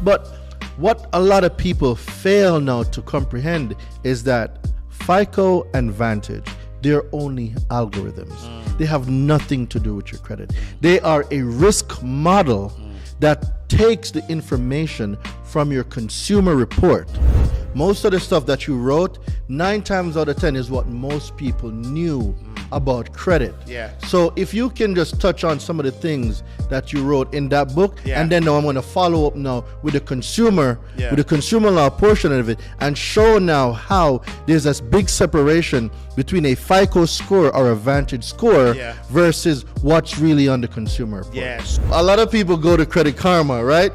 But what a lot of people fail now to comprehend is that FICO and Vantage, they're only algorithms. They have nothing to do with your credit. They are a risk model that takes the information from your consumer report. Most of the stuff that you wrote, 9 times out of 10 is what most people knew about credit. Yeah. So if you can just touch on some of the things that you wrote in that book, and then now I'm going to follow up now with the consumer, with the consumer law portion of it, and show now how there's this big separation between a FICO score or a Vantage score versus what's really on the consumer report. Yes. A lot of people go to Credit Karma, right?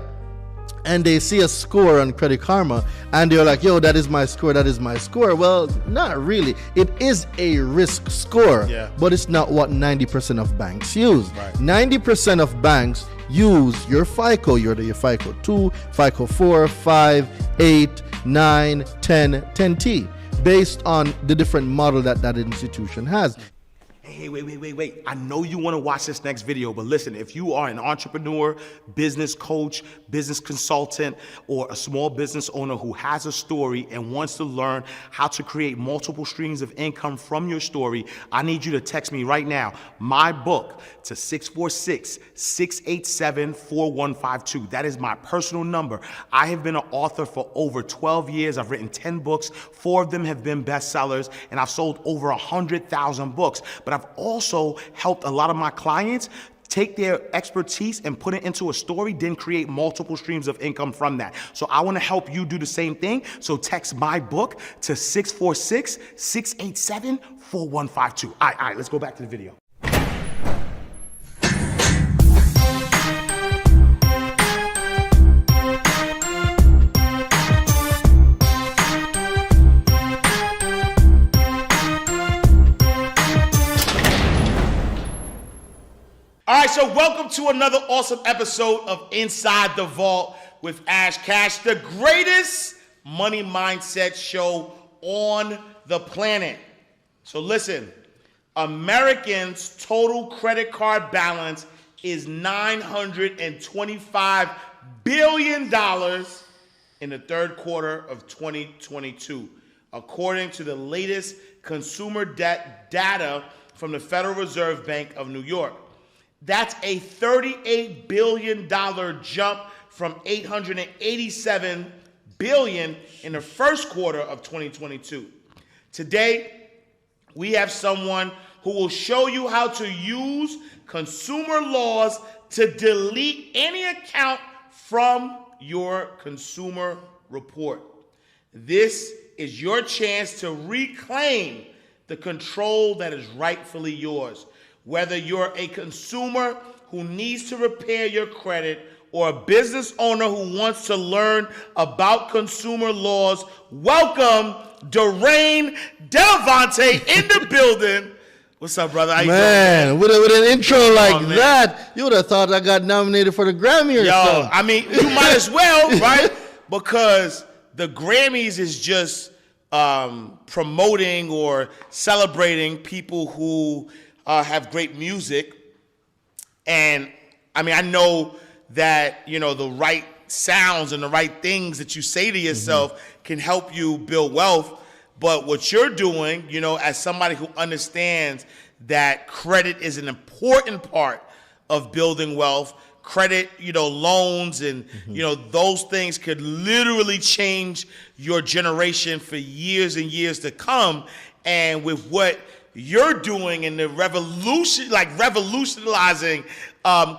And they see a score on Credit Karma and they're like, yo, that is my score, that is my score. Well, not really. It is a risk score, but it's not what 90% of banks use. 90% of banks use your FICO, your FICO 2, FICO 4, 5, 8, 9, 10, 10T, based on the different model that that institution has. Hey, wait. I know you want to watch this next video, but listen, if you are an entrepreneur, business coach, business consultant, or a small business owner who has a story and wants to learn how to create multiple streams of income from your story, I need you to text me right now, my book, to 646-687-4152. That is my personal number. I have been an author for over 12 years. I've written 10 books. 4 of them have been bestsellers, and I've sold over 100,000 books. But I've also helped a lot of my clients take their expertise and put it into a story, then create multiple streams of income from that. So I want to help you do the same thing. So text my book to 646-687-4152. All right, let's go back to the video. All right, so welcome to another awesome episode of Inside the Vault with Ash Cash, the greatest money mindset show on the planet. So listen, Americans' total credit card balance is $925 billion in the third quarter of 2022, according to the latest consumer debt data from the Federal Reserve Bank of New York. That's a $38 billion jump from $887 billion in the first quarter of 2022. Today, we have someone who will show you how to use consumer laws to delete any account from your consumer report. This is your chance to reclaim the control that is rightfully yours. Whether you're a consumer who needs to repair your credit or a business owner who wants to learn about consumer laws, welcome Daraine Delevante in the building. What's up, brother? How you doing, with an intro like that, you would have thought I got nominated for the Grammy or something. I mean, you might as well, right? Because the Grammys is just promoting or celebrating people who have great music. And I mean, I know that, you know, the right sounds and the right things that you say to yourself can help you build wealth. But what you're doing, you know, as somebody who understands that credit is an important part of building wealth, credit, you know, loans and, you know, those things could literally change your generation for years and years to come. And with what you're doing in the revolutionizing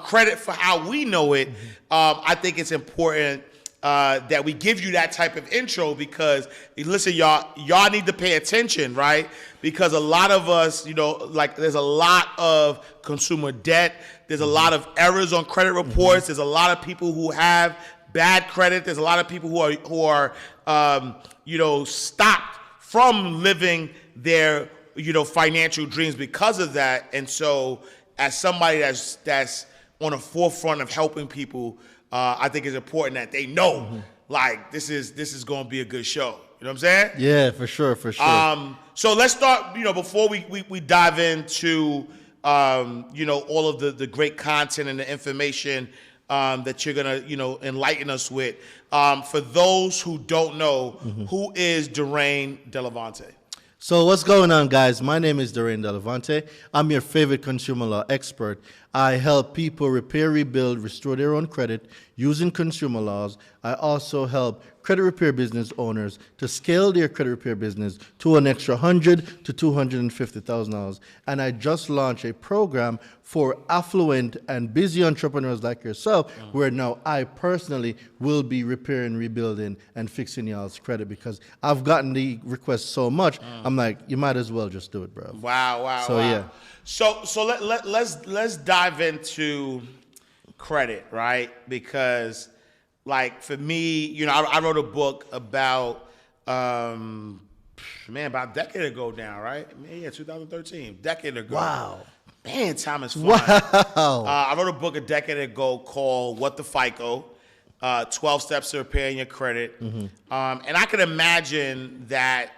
credit for how we know it, I think it's important that we give you that type of intro because, listen, y'all need to pay attention, right? Because a lot of us, you know, like there's a lot of consumer debt. There's a lot of errors on credit reports. There's a lot of people who have bad credit. There's a lot of people who are you know, stopped from living their, you know, financial dreams because of that. And so as somebody that's on the forefront of helping people, I think it's important that they know, like, this is going to be a good show. You know what I'm saying? Yeah, for sure. So let's start, you know, before we dive into, you know, all of the great content and the information that you're gonna, enlighten us with. For those who don't know, who is Daraine Delevante? So what's going on, guys? My name is Daraine Delevante. I'm your favorite consumer law expert. I help people repair, rebuild, restore their own credit using consumer laws. I also help credit repair business owners to scale their credit repair business to an extra $100,000 to $250,000. And I just launched a program for affluent and busy entrepreneurs like yourself, where now I personally will be repairing, rebuilding, and fixing y'all's credit, because I've gotten the request so much. I'm like, you might as well just do it, bro. Wow. So yeah. So let's dive into credit, right? Because, like, for me, I wrote a book about about a decade ago now, right? 2013, decade ago. Wow. Man, time is Wow. flying. I wrote a book a decade ago called What the FICO, 12 Steps to Repairing Your Credit. And I can imagine that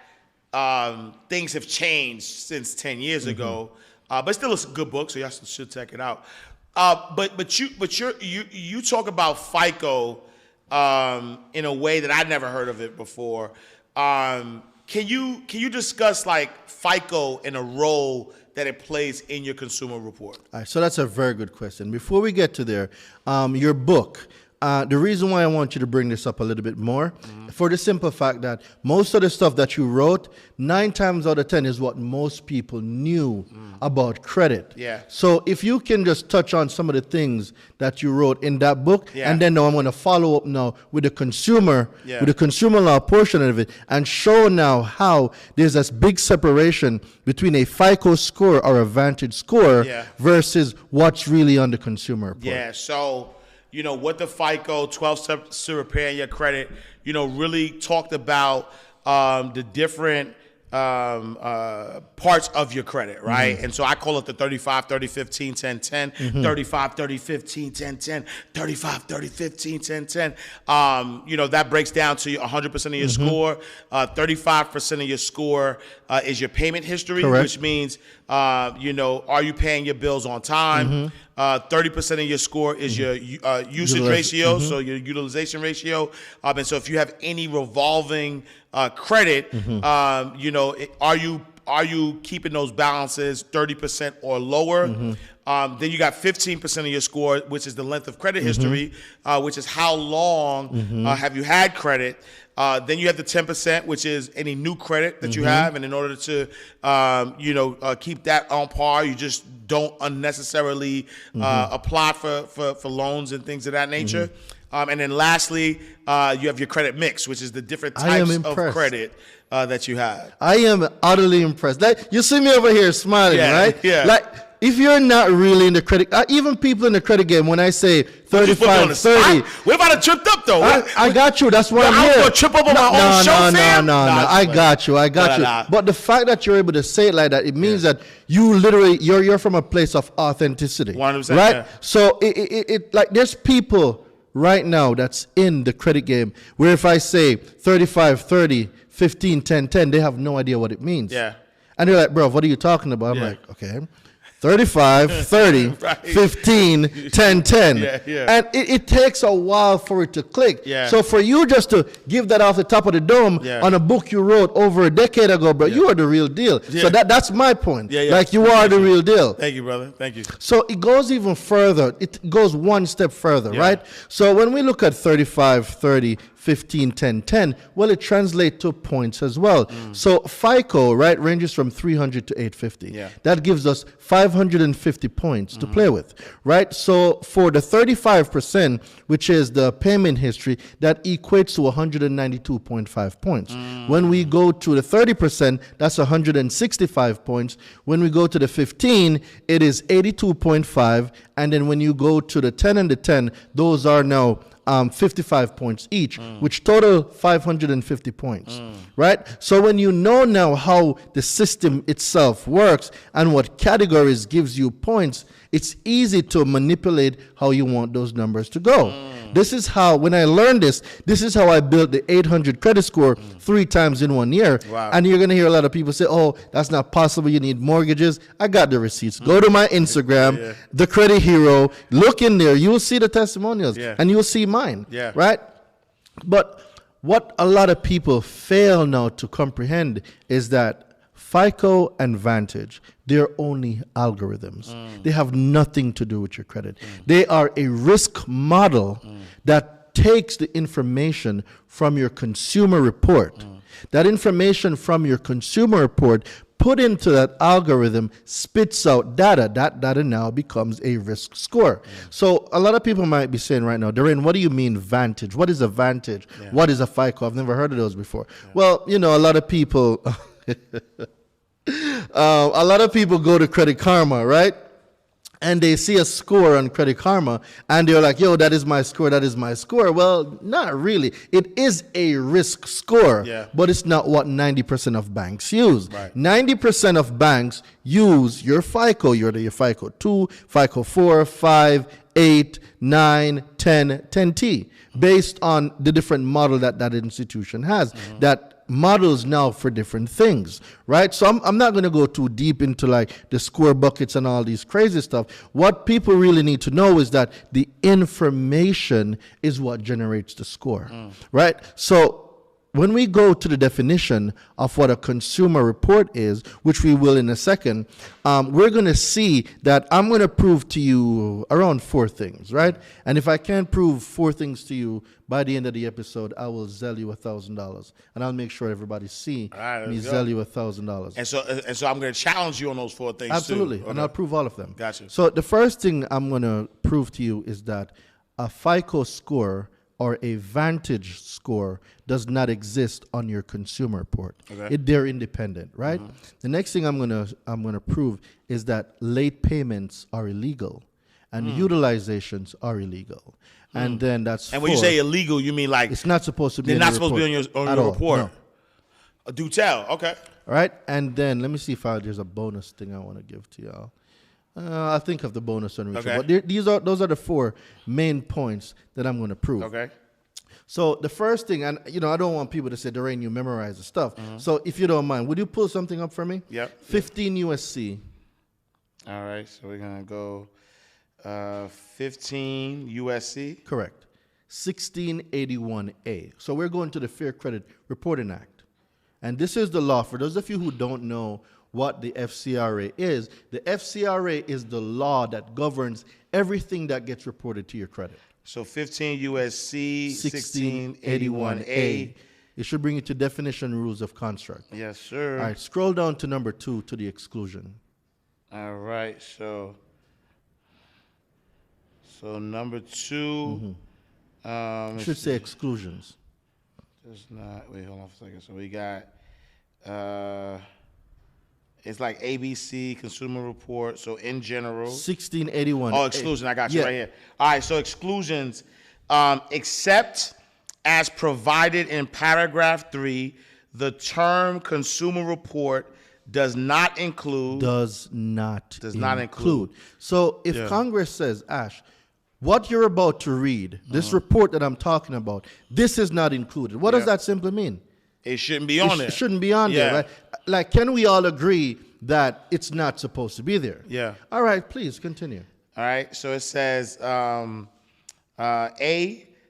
things have changed since 10 years ago, but still it's a good book, so y'all should check it out. But you talk about FICO in a way that I'd never heard of it before. Can you discuss, like, FICO and a role that it plays in your consumer report? All right, so that's a very good question. Before we get to there, your book, the reason why I want you to bring this up a little bit more, for the simple fact that most of the stuff that you wrote, 9 times out of 10 is what most people knew about credit. Yeah. So if you can just touch on some of the things that you wrote in that book, and then now I'm going to follow up now with the consumer law portion of it, and show now how there's this big separation between a FICO score or a Vantage score versus what's really on the consumer report. Yeah. So, what the FICO 12 Steps to Repairing Your Credit, really talked about the different parts of your credit, right? And so I call it the 35, 30, 15, 10, 10, 35, 30, 15, 10, 10, 35, 30, 15, 10, 10. That breaks down to 100% of your score. 35% of your score is your payment history, which means, are you paying your bills on time? 30% of your score is your usage ratio, so your utilization ratio. And so if you have any revolving credit, are you keeping those balances 30% or lower? Then you got 15% of your score, which is the length of credit history, which is how long have you had credit. Then you have the 10%, which is any new credit that you have, and in order to keep that on par, you just don't unnecessarily apply for loans and things of that nature. And then lastly, you have your credit mix, which is the different types of credit that you have. I am utterly impressed. Like, you see me over here smiling, right? Yeah. Like, if you're not really in the credit, even people in the credit game, when I say 35, 30. We're about to trip up, though. I got you. That's why I'm here. I'm going to trip up on my own show, fam? No. I got you. But the fact that you're able to say it like that, it means that you literally, you're from a place of authenticity. 100%. Right? Yeah. So, it like, there's people right now that's in the credit game where if I say 35, 30, 15, 10, 10, they have no idea what it means. Yeah. And they're like, bro, what are you talking about? I'm like, okay. 35, 30, 15, 10, 10. And it takes a while for it to click. So for you just to give that off the top of the dome on a book you wrote over a decade ago, bro, you are the real deal. So that's my point. Like, you are the real deal. Thank you, brother. Thank you. So it goes even further. It goes one step further, right? So when we look at 35, 30, 15, 10, 10, well, it translates to points as well. So FICO, right, ranges from 300 to 850. That gives us 550 points to play with, right? So for the 35%, which is the payment history, that equates to 192.5 points. When we go to the 30%, that's 165 points. When we go to the 15, it is 82.5. And then when you go to the 10 and the 10, those are now 55 points each, which total 550 points, right? So when you know now how the system itself works and what categories gives you points, it's easy to manipulate how you want those numbers to go. This is how, when I learned this is how I built the 800 credit score 3 times in 1 year. Wow. And you're going to hear a lot of people say, oh, that's not possible. You need mortgages. I got the receipts. Go to my Instagram, The Credit Hero. Look in there. You'll see the testimonials. And you'll see mine. Right? But what a lot of people fail now to comprehend is that FICO and Vantage, they're only algorithms. They have nothing to do with your credit. They are a risk model that takes the information from your consumer report. That information from your consumer report put into that algorithm spits out data. That data now becomes a risk score. So a lot of people might be saying right now, Daraine, what do you mean Vantage? What is a Vantage? What is a FICO? I've never heard of those before. Well, you know, a lot of people... a lot of people go to Credit Karma, right? And they see a score on Credit Karma, and they're like, yo, that is my score, that is my score. Well, not really. It is a risk score, but it's not what 90% of banks use. 90% of banks use your FICO, your FICO 2, FICO 4, 5, 8, 9, 10, 10T, based on the different model that that institution has. That models now for different things, right? So I'm not going to go too deep into like the score buckets and all these crazy stuff. What people really need to know is that the information is what generates the score, right? So when we go to the definition of what a consumer report is, which we will in a second, we're going to see that I'm going to prove to you around 4 things, right? And if I can't prove 4 things to you by the end of the episode, I will sell you $1,000, and I'll make sure everybody see me sell you $1,000. And so I'm going to challenge you on those 4 things. Absolutely, too. And I'll prove all of them. Gotcha. So the first thing I'm going to prove to you is that a FICO score or a Vantage score does not exist on your consumer report. They're independent, right? The next thing I'm gonna prove is that late payments are illegal and utilizations are illegal. And then that's when you say illegal, you mean like it's not supposed to be. They're not supposed to be on your report. No. Do tell. Okay. All right. And then let me see if there's a bonus thing I want to give to y'all. I'll think of the bonus on Richard. But those are the 4 main points that I'm going to prove. Okay. So the first thing, and you know, I don't want people to say, Daraine, you memorize the stuff. So if you don't mind, would you pull something up for me? 15 USC. All right. So we're going to go 15 USC. Correct. 1681A. So we're going to the Fair Credit Reporting Act. And this is the law. For those of you who don't know what the FCRA is, the FCRA is the law that governs everything that gets reported to your credit. So 15 USC 1681A. It should bring you to definition rules of construct. Yes, sir. All right, scroll down to number 2 to the exclusion. All right, so number 2. It should say exclusions. It's not. Wait, hold on for a second. So we got. It's like ABC Consumer Report. So in general, 1681. Oh, exclusion. I got you right here. All right. So exclusions, except as provided in paragraph 3, the term consumer report does not include. Does not include. So if Congress says, Ash, what you're about to read, this report that I'm talking about, this is not included. What does that simply mean? It shouldn't be on there. It shouldn't be on there, right? Like, can we all agree that it's not supposed to be there? Yeah. All right, please continue. All right. So it says A,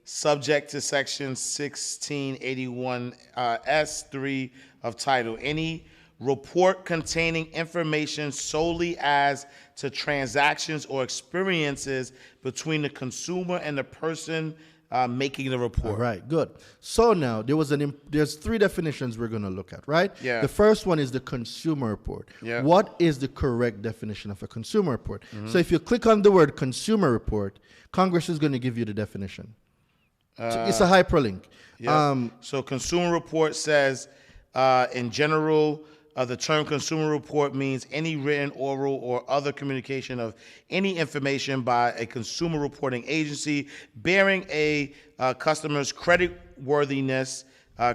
subject to section 1681 S3 of title, any report containing information solely as to transactions or experiences between the consumer and the person making the report. All right, good. So now there's 3 definitions we're going to look at, right? Yeah. The first one is the consumer report. Yeah. What is the correct definition of a consumer report? So if you click on the word consumer report, Congress is going to give you the definition. It's a hyperlink. Yeah. So consumer report says, in general, the term consumer report means any written, oral, or other communication of any information by a consumer reporting agency bearing a customer's creditworthiness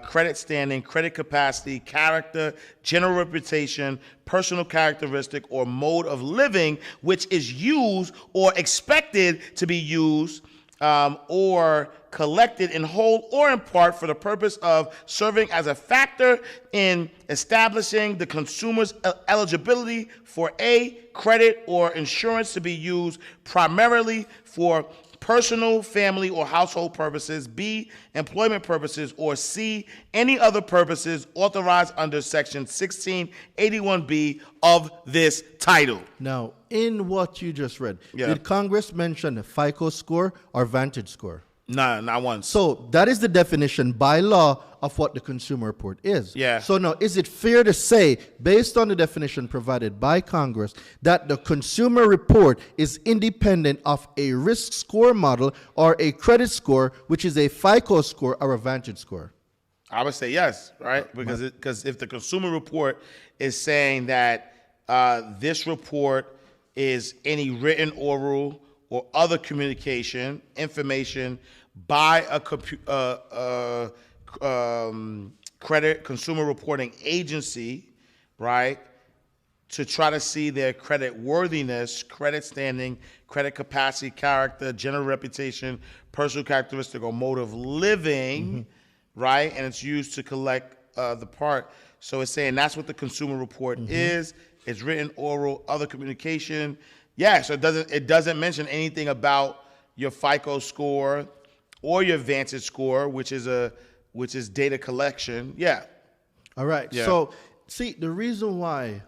credit standing, credit capacity, character, general reputation, personal characteristic, or mode of living, which is used or expected to be used or collected in whole or in part for the purpose of serving as a factor in establishing the consumer's eligibility for A, credit or insurance to be used primarily for personal, family, or household purposes, B, employment purposes, or C, any other purposes authorized under Section 1681B of this title. Now, in what you just read, did Congress mention a FICO score or Vantage score? No, not once. So that is the definition by law of what the consumer report is. Yeah. So now, is it fair to say, based on the definition provided by Congress, that the consumer report is independent of a risk score model or a credit score, which is a FICO score or a Vantage score? I would say yes, right? Because if the consumer report is saying that this report is any written, oral, or other communication, information by a credit consumer reporting agency, right, to try to see their credit worthiness, credit standing, credit capacity, character, general reputation, personal characteristic, or mode of living, right? And it's used to collect the part. So it's saying that's what the consumer report is. It's written, oral, other communication. Yeah, so it doesn't mention anything about your FICO score or your Vantage score, which is data collection. Yeah. All right. Yeah. So, see, the reason why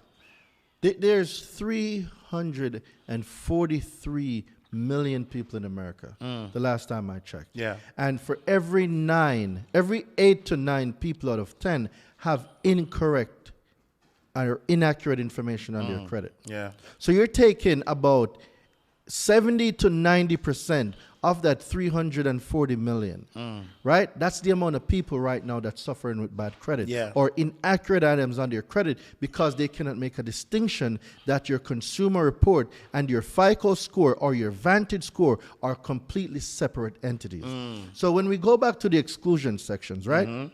there's 343 million people in America, the last time I checked. Yeah. And for every 8 to 9 people out of 10 have incorrect or inaccurate information on their credit. Yeah. So you're taking about 70 to 90% of that 340 million, right? That's the amount of people right now that's suffering with bad credit or inaccurate items on their credit because they cannot make a distinction that your consumer report and your FICO score or your Vantage score are completely separate entities. So when we go back to the exclusion sections, right?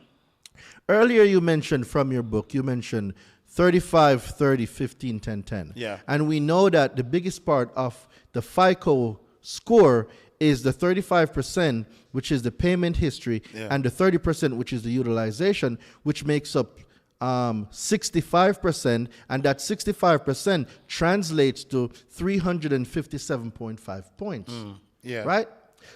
Earlier you mentioned from your book, you mentioned 35, 30, 15, 10, 10. Yeah. And we know that the biggest part of the FICO score is the 35%, which is the payment history, and the 30%, which is the utilization, which makes up 65%, and that 65% translates to 357.5 points. Right?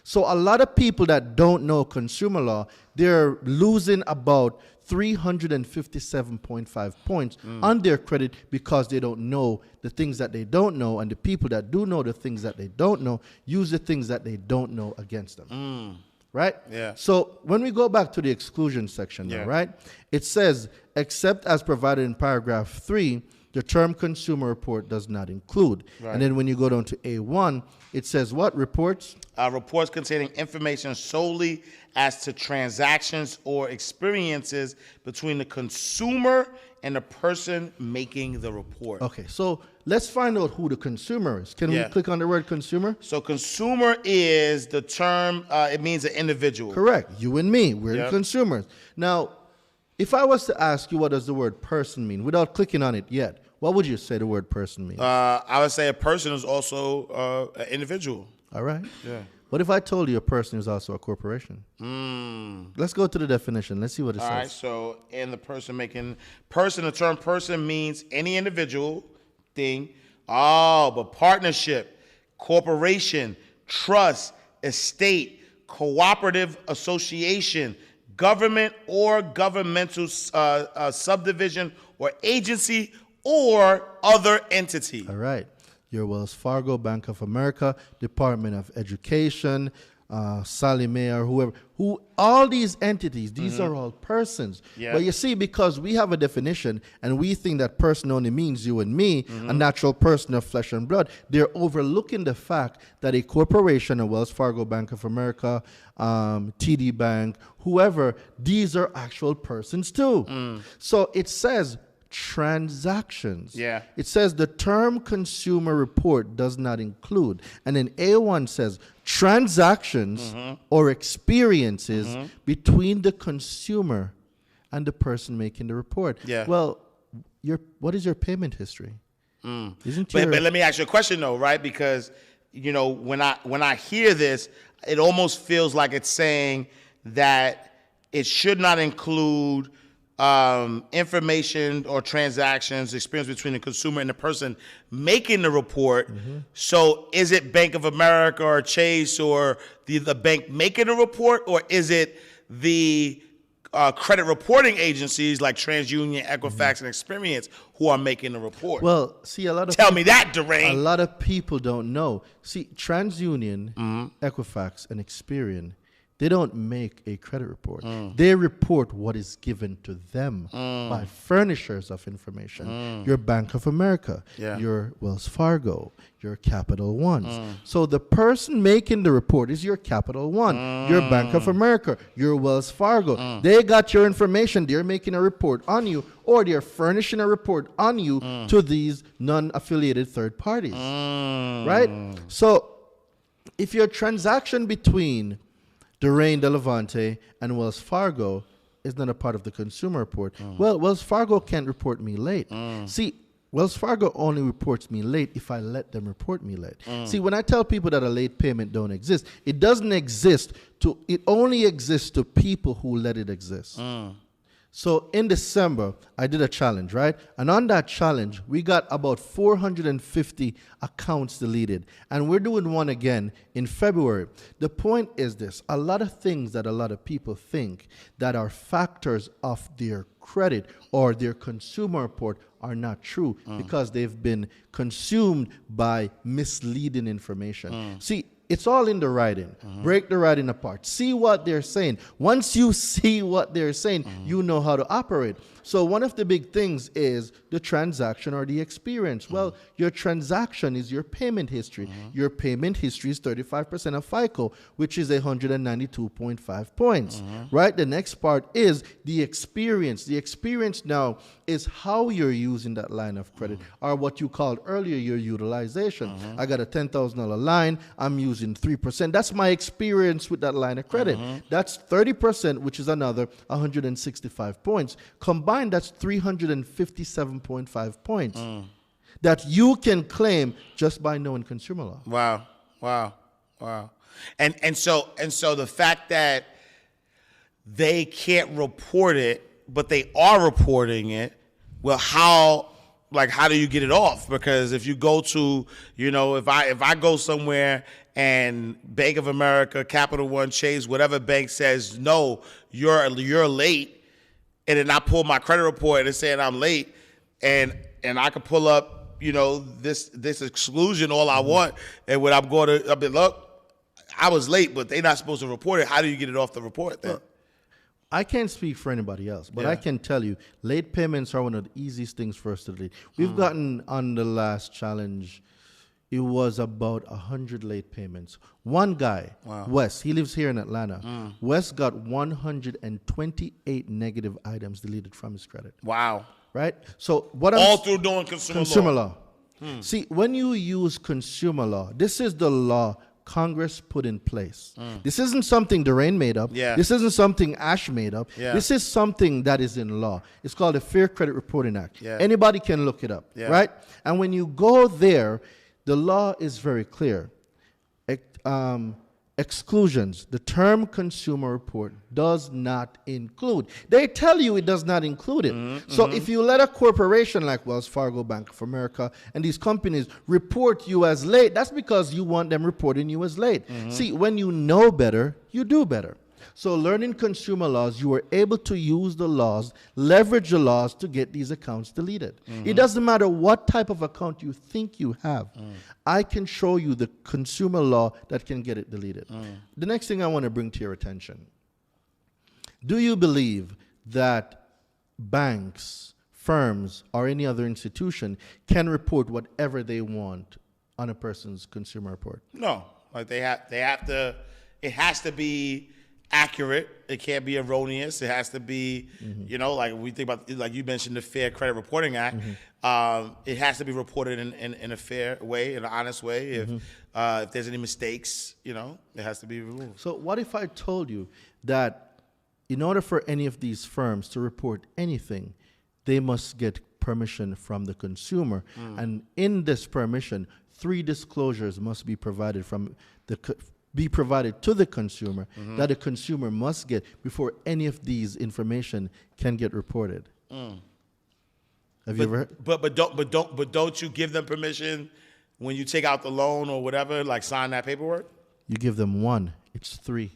So a lot of people that don't know consumer law, they're losing about 357.5 points on their credit because they don't know the things that they don't know, and the people that do know the things that they don't know use the things that they don't know against them. Right? Yeah. So when we go back to the exclusion section now, right, it says, except as provided in paragraph 3, the term consumer report does not include. Right. And then when you go down to A1, it says what? Reports? Reports containing information solely as to transactions or experiences between the consumer and the person making the report. Okay, so let's find out who the consumer is. Can we click on the word consumer? So consumer is the term, it means an individual. Correct. You and me, we're the consumers. Now, if I was to ask you what does the word person mean, without clicking on it yet, what would you say the word person means? I would say a person is also an individual. All right. Yeah. What if I told you a person is also a corporation? Let's go to the definition. Let's see what it says. All right, so in the the term person means any individual, thing. But partnership, corporation, trust, estate, cooperative association, government or governmental subdivision or agency or other entity. All right. Your Wells Fargo, Bank of America, Department of Education, Sallie Mae or whoever, all these entities, these are all persons. Yeah. But you see, because we have a definition and we think that person only means you and me, a natural person of flesh and blood, they're overlooking the fact that a corporation, a Wells Fargo, Bank of America, TD Bank, whoever, these are actual persons too. So it says transactions. Yeah. It says the term consumer report does not include. And then A1 says transactions or experiences between the consumer and the person making the report. Yeah. Well, what is your payment history? Isn't But let me ask you a question though, right? Because when I hear this, it almost feels like it's saying that it should not include information or transactions, experience between the consumer and the person making the report. So is it Bank of America or Chase or the bank making the report, or is it the credit reporting agencies like TransUnion, Equifax, and Experience who are making the report? Well, see, Tell me that, Daraine. A lot of people don't know. See, TransUnion, Equifax, and Experian, they don't make a credit report. They report what is given to them by furnishers of information. Your Bank of America, your Wells Fargo, your Capital One. So the person making the report is your Capital One, your Bank of America, your Wells Fargo. They got your information. They're making a report on you, or they're furnishing a report on you to these non-affiliated third parties. Right? So if your transaction between Daraine Delevante and Wells Fargo is not a part of the consumer report, well, Wells Fargo can't report me late. See, Wells Fargo only reports me late if I let them report me late. See, when I tell people that a late payment don't exist, it doesn't exist it only exists to people who let it exist. So in December, I did a challenge, right? And on that challenge, we got about 450 accounts deleted. And we're doing one again in February. The point is this: a lot of things that a lot of people think that are factors of their credit or their consumer report are not true because they've been consumed by misleading information. See, it's all in the writing. Break the writing apart. See what they're saying. Once you see what they're saying, you know how to operate. So one of the big things is the transaction or the experience. Well, your transaction is your payment history. Your payment history is 35% of FICO, which is 192.5 points, right? The next part is the experience. The experience now is how you're using that line of credit, or what you called earlier your utilization. I got a $10,000 line. I'm using 3%. That's my experience with that line of credit. That's 30%, which is another 165 points. Combined, that's 357.5 points that you can claim just by knowing consumer law. Wow. And so the fact that they can't report it, but they are reporting it, well, how do you get it off? Because if you go to, if I go somewhere and Bank of America, Capital One, Chase, whatever bank says, no, you're late, and then I pull my credit report and it's saying I'm late, and I can pull up, this exclusion all I want, and when I'm going to, I'll be, look, I was late, but they're not supposed to report it. How do you get it off the report then? Well, I can't speak for anybody else, but I can tell you, late payments are one of the easiest things for us to delete. We've gotten on the last challenge, it was about 100 late payments. One guy, Wes, he lives here in Atlanta. Wes got 128 negative items deleted from his credit. Wow. Right? So all through doing consumer law. See, when you use consumer law, this is the law Congress put in place. This isn't something Daraine made up. This isn't something Ash made up. This is something that is in law. It's called the Fair Credit Reporting Act. Anybody can look it up, right? And when you go there, the law is very clear. Exclusions. The term consumer report does not include. They tell you it does not include it. So if you let a corporation like Wells Fargo, Bank of America, and these companies report you as late, that's because you want them reporting you as late. See, when you know better, you do better. So learning consumer laws, you are able to use the laws, leverage the laws to get these accounts deleted. It doesn't matter what type of account you think you have. I can show you the consumer law that can get it deleted. The next thing I want to bring to your attention. Do you believe that banks, firms, or any other institution can report whatever they want on a person's consumer report? No. Like they have to, it has to be accurate. It can't be erroneous. It has to be, like we think about, like you mentioned, the Fair Credit Reporting Act. It has to be reported in a fair way, in an honest way. If there's any mistakes, it has to be removed. So what if I told you that in order for any of these firms to report anything, they must get permission from the consumer, and in this permission, 3 disclosures must be provided to the consumer that the consumer must get before any of these information can get reported. Have you ever heard? But don't you give them permission when you take out the loan or whatever, like sign that paperwork? You give them 1. It's 3.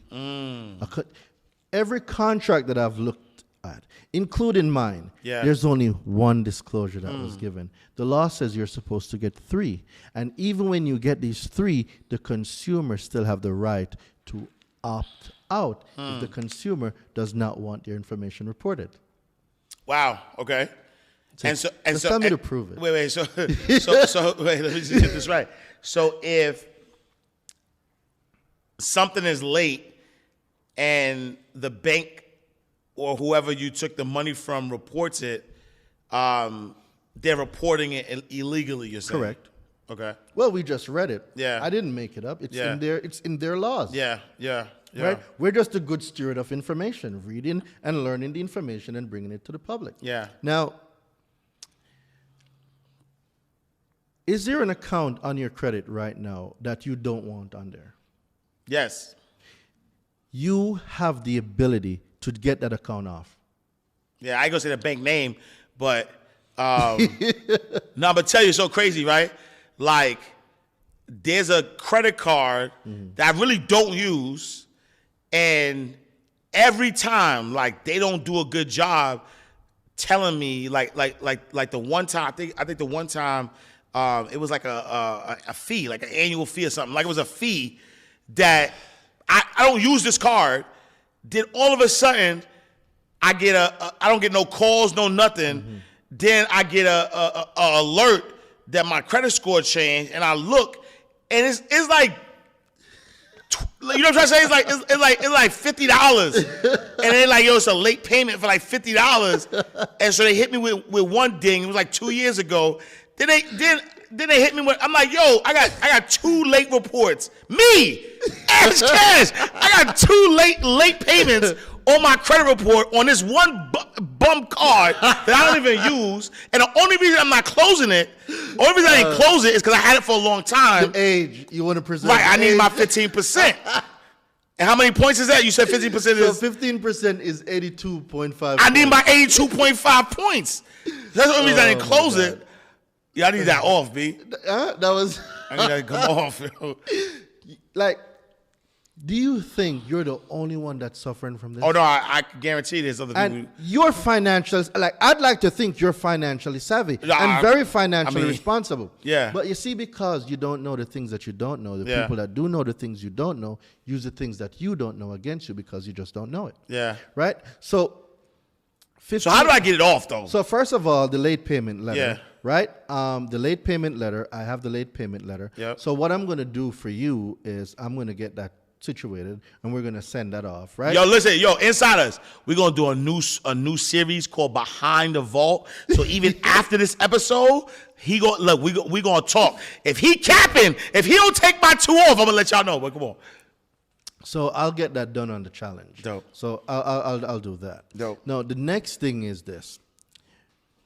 Every contract that I've looked at, including mine, there's only 1 disclosure that was given. The law says you're supposed to get 3. And even when you get these 3, the consumer still have the right to opt out if the consumer does not want their information reported. Wow. Okay. So tell me to prove it. Wait. So wait. Let me just get this right. So if something is late and the bank or whoever you took the money from reports it, they're reporting it illegally, you're saying? Correct. Okay. Well, we just read it. Yeah. I didn't make it up. It's in their laws. Yeah. Right? We're just a good steward of information, reading and learning the information and bringing it to the public. Yeah. Now, is there an account on your credit right now that you don't want on there? Yes. You have the ability to get that account off. Yeah, I ain't gonna say the bank name, but but tell you, it's so crazy, right? Like, there's a credit card that I really don't use, and every time, like, they don't do a good job telling me, like the one time, I think the one time, it was like a fee, like an annual fee or something. Like, it was a fee that I don't use this card. Then all of a sudden, I don't get no calls, no nothing. Then I get a alert that my credit score changed, and I look, and it's like, you know what I'm trying to say? It's like $50, and they're like, yo, it's a late payment for like $50, and so they hit me with one ding. It was like 2 years ago. Then they hit me with, I'm like, yo, I got 2 late reports. Me, ass cash. I got 2 late payments on my credit report on this one bum card that I don't even use. And the only reason I'm not closing it, I didn't close it is because I had it for a long time. The age, you want to preserve. Right, I need my 15%. And how many points is that? You said 15% is. So 15% is 82.5. I need my 82.5 points. That's the only reason I didn't close it. Yeah, I need that off, B. That was. I need that to come off. Yo. Like, do you think you're the only one that's suffering from this? Oh no, I can guarantee there's other people. And you're I'd like to think you're financially savvy and very financially responsible. Yeah. But you see, because you don't know the things that you don't know, the people that do know the things you don't know use the things that you don't know against you because you just don't know it. Yeah. Right? So how do I get it off, though? So first of all, the late payment letter. Yeah. Right? The late payment letter, I have the late payment letter. Yep. So what I'm going to do for you is I'm going to get that situated, and we're going to send that off, right? Yo, listen, insiders, we're going to do a new series called Behind the Vault. So even after this episode, we're going to talk. If he capping, if he don't take my 2 off, I'm going to let y'all know. But come on. So I'll get that done on the challenge. Dope. So I'll do that. Dope. Now, the next thing is this.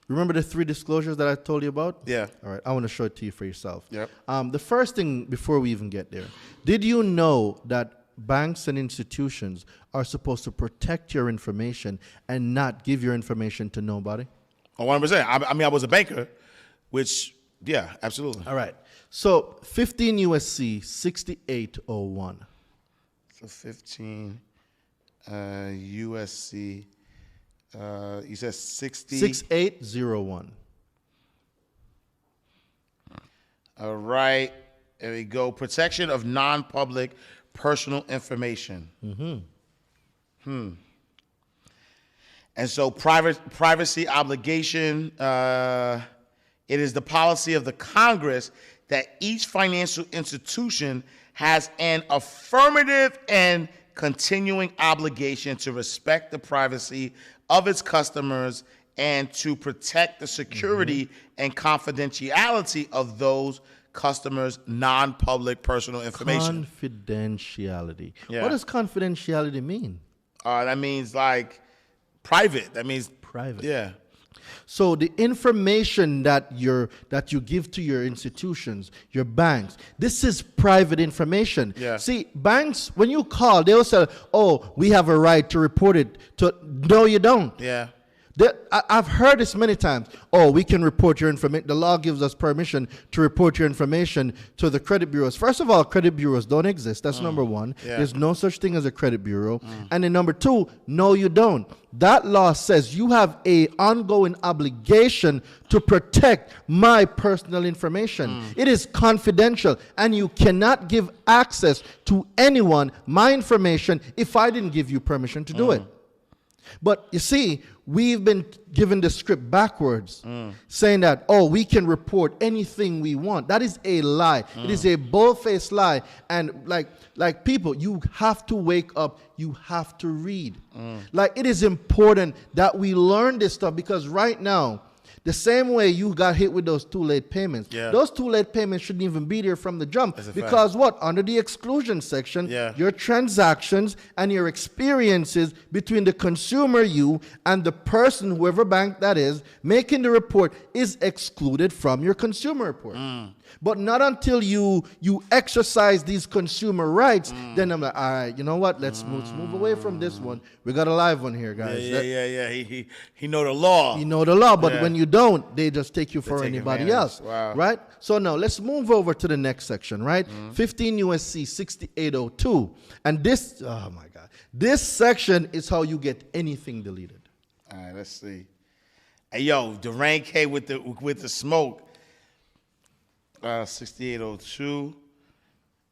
Remember the 3 disclosures that I told you about? Yeah. All right. I want to show it to you for yourself. Yep. The first thing, before we even get there, did you know that banks and institutions are supposed to protect your information and not give your information to nobody? Oh, 100%. I was a banker, which, yeah, absolutely. All right. So 15 USC 6801. So 15 USC. You said 6801. All right. There we go. Protection of non-public personal information. And so privacy obligation, it is the policy of the Congress that each financial institution has an affirmative and continuing obligation to respect the privacy of its customers and to protect the security and confidentiality of those customers' non-public personal information. Confidentiality. Yeah. What does confidentiality mean? That means like private. That means Private. Yeah. So the information that you give to your institutions, your banks, this is private information. Yeah. See, banks, when you call, they'll say, "Oh, we have a right to report it." No, you don't. Yeah. I've heard this many times. Oh, we can report your information. The law gives us permission to report your information to the credit bureaus. First of all, credit bureaus don't exist. That's number one. Yeah. There's no such thing as a credit bureau. And then number two, no, you don't. That law says you have a ongoing obligation to protect my personal information. It is confidential, and you cannot give access to anyone my information if I didn't give you permission to do it. But you see, we've been given the script backwards, saying that, oh, we can report anything we want. That is a lie. It is a bold-faced lie. And like people, you have to wake up. You have to read. Like, it is important that we learn this stuff, because right now, the same way you got hit with those too late payments, those too late payments shouldn't even be there from the jump. Because what? Under the exclusion section, your transactions and your experiences between the consumer, you, and the person, whoever bank that is, making the report is excluded from your consumer report. But not until you exercise these consumer rights, then I'm like, all right, you know what? Let's move away from this one. We got a live one here, guys. Yeah. He know the law. You know the law, but when you don't, they just take you for anybody advantage. else. Wow. Right? So now let's move over to the next section, right? 15 USC 6802. And this, oh my God, this section is how you get anything deleted. All right, let's see. Hey, yo, Daraine K with the smoke. 6802.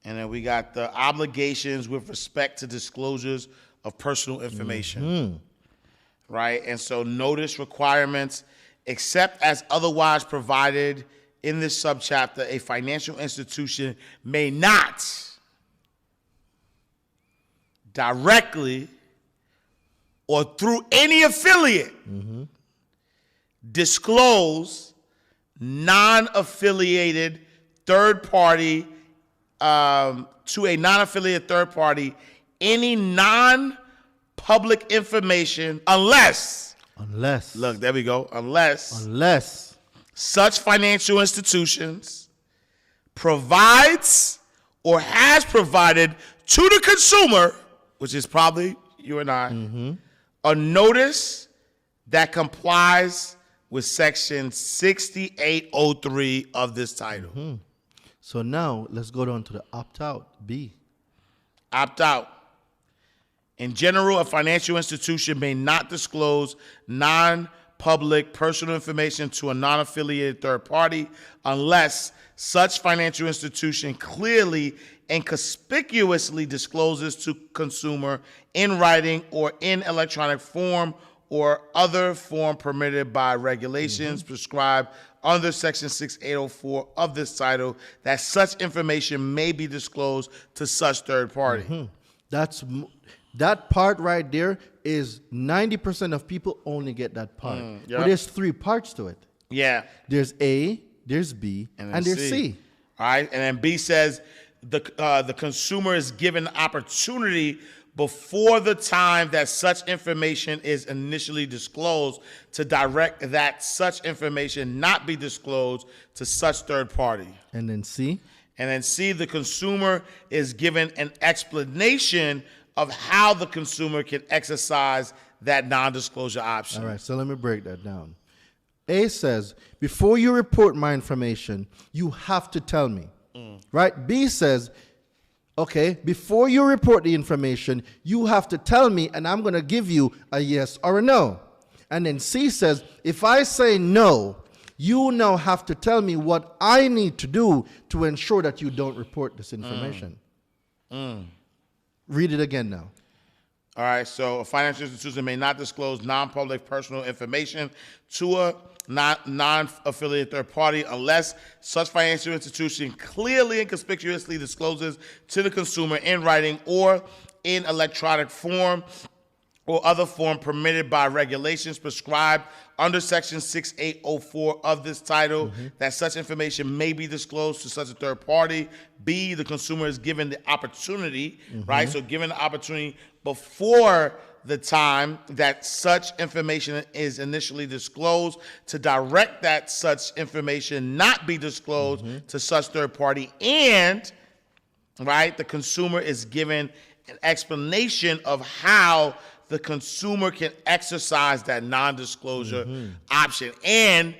And then we got the obligations with respect to disclosures of personal information. Right? And so notice requirements, except as otherwise provided in this subchapter, a financial institution may not directly or through any affiliate disclose non-affiliated third party to a non-affiliated third party any non-public information unless look, there we go, unless such financial institutions provides or has provided to the consumer, which is probably you and I, a notice that complies with section 6803 of this title. So now let's go down to the opt-out, B. Opt-out. In general, a financial institution may not disclose non-public personal information to a non-affiliated third party unless such financial institution clearly and conspicuously discloses to consumer in writing or in electronic form or other form permitted by regulations prescribed under section 6804 of this title that such information may be disclosed to such third party. That part right there is 90% of people only get that part. But there's three parts to it. Yeah. There's A, there's B, and there's C. All right. And then B says the consumer is given opportunity before the time that such information is initially disclosed to direct that such information not be disclosed to such third party. And then C? And then C, the consumer is given an explanation of how the consumer can exercise that non-disclosure option. All right, so let me break that down. A says, before you report my information, you have to tell me. Right? B says, okay, before you report the information, you have to tell me, and I'm going to give you a yes or a no. And then C says, if I say no, you now have to tell me what I need to do to ensure that you don't report this information. Read it again now. All right, so a financial institution may not disclose non-public personal information to a non-affiliated third party unless such financial institution clearly and conspicuously discloses to the consumer in writing or in electronic form or other form permitted by regulations prescribed under Section 6804 of this title, that such information may be disclosed to such a third party. B, the consumer is given the opportunity, right? So given the opportunity before the time that such information is initially disclosed to direct that such information not be disclosed to such third party, and, right, the consumer is given an explanation of how the consumer can exercise that non-disclosure option, and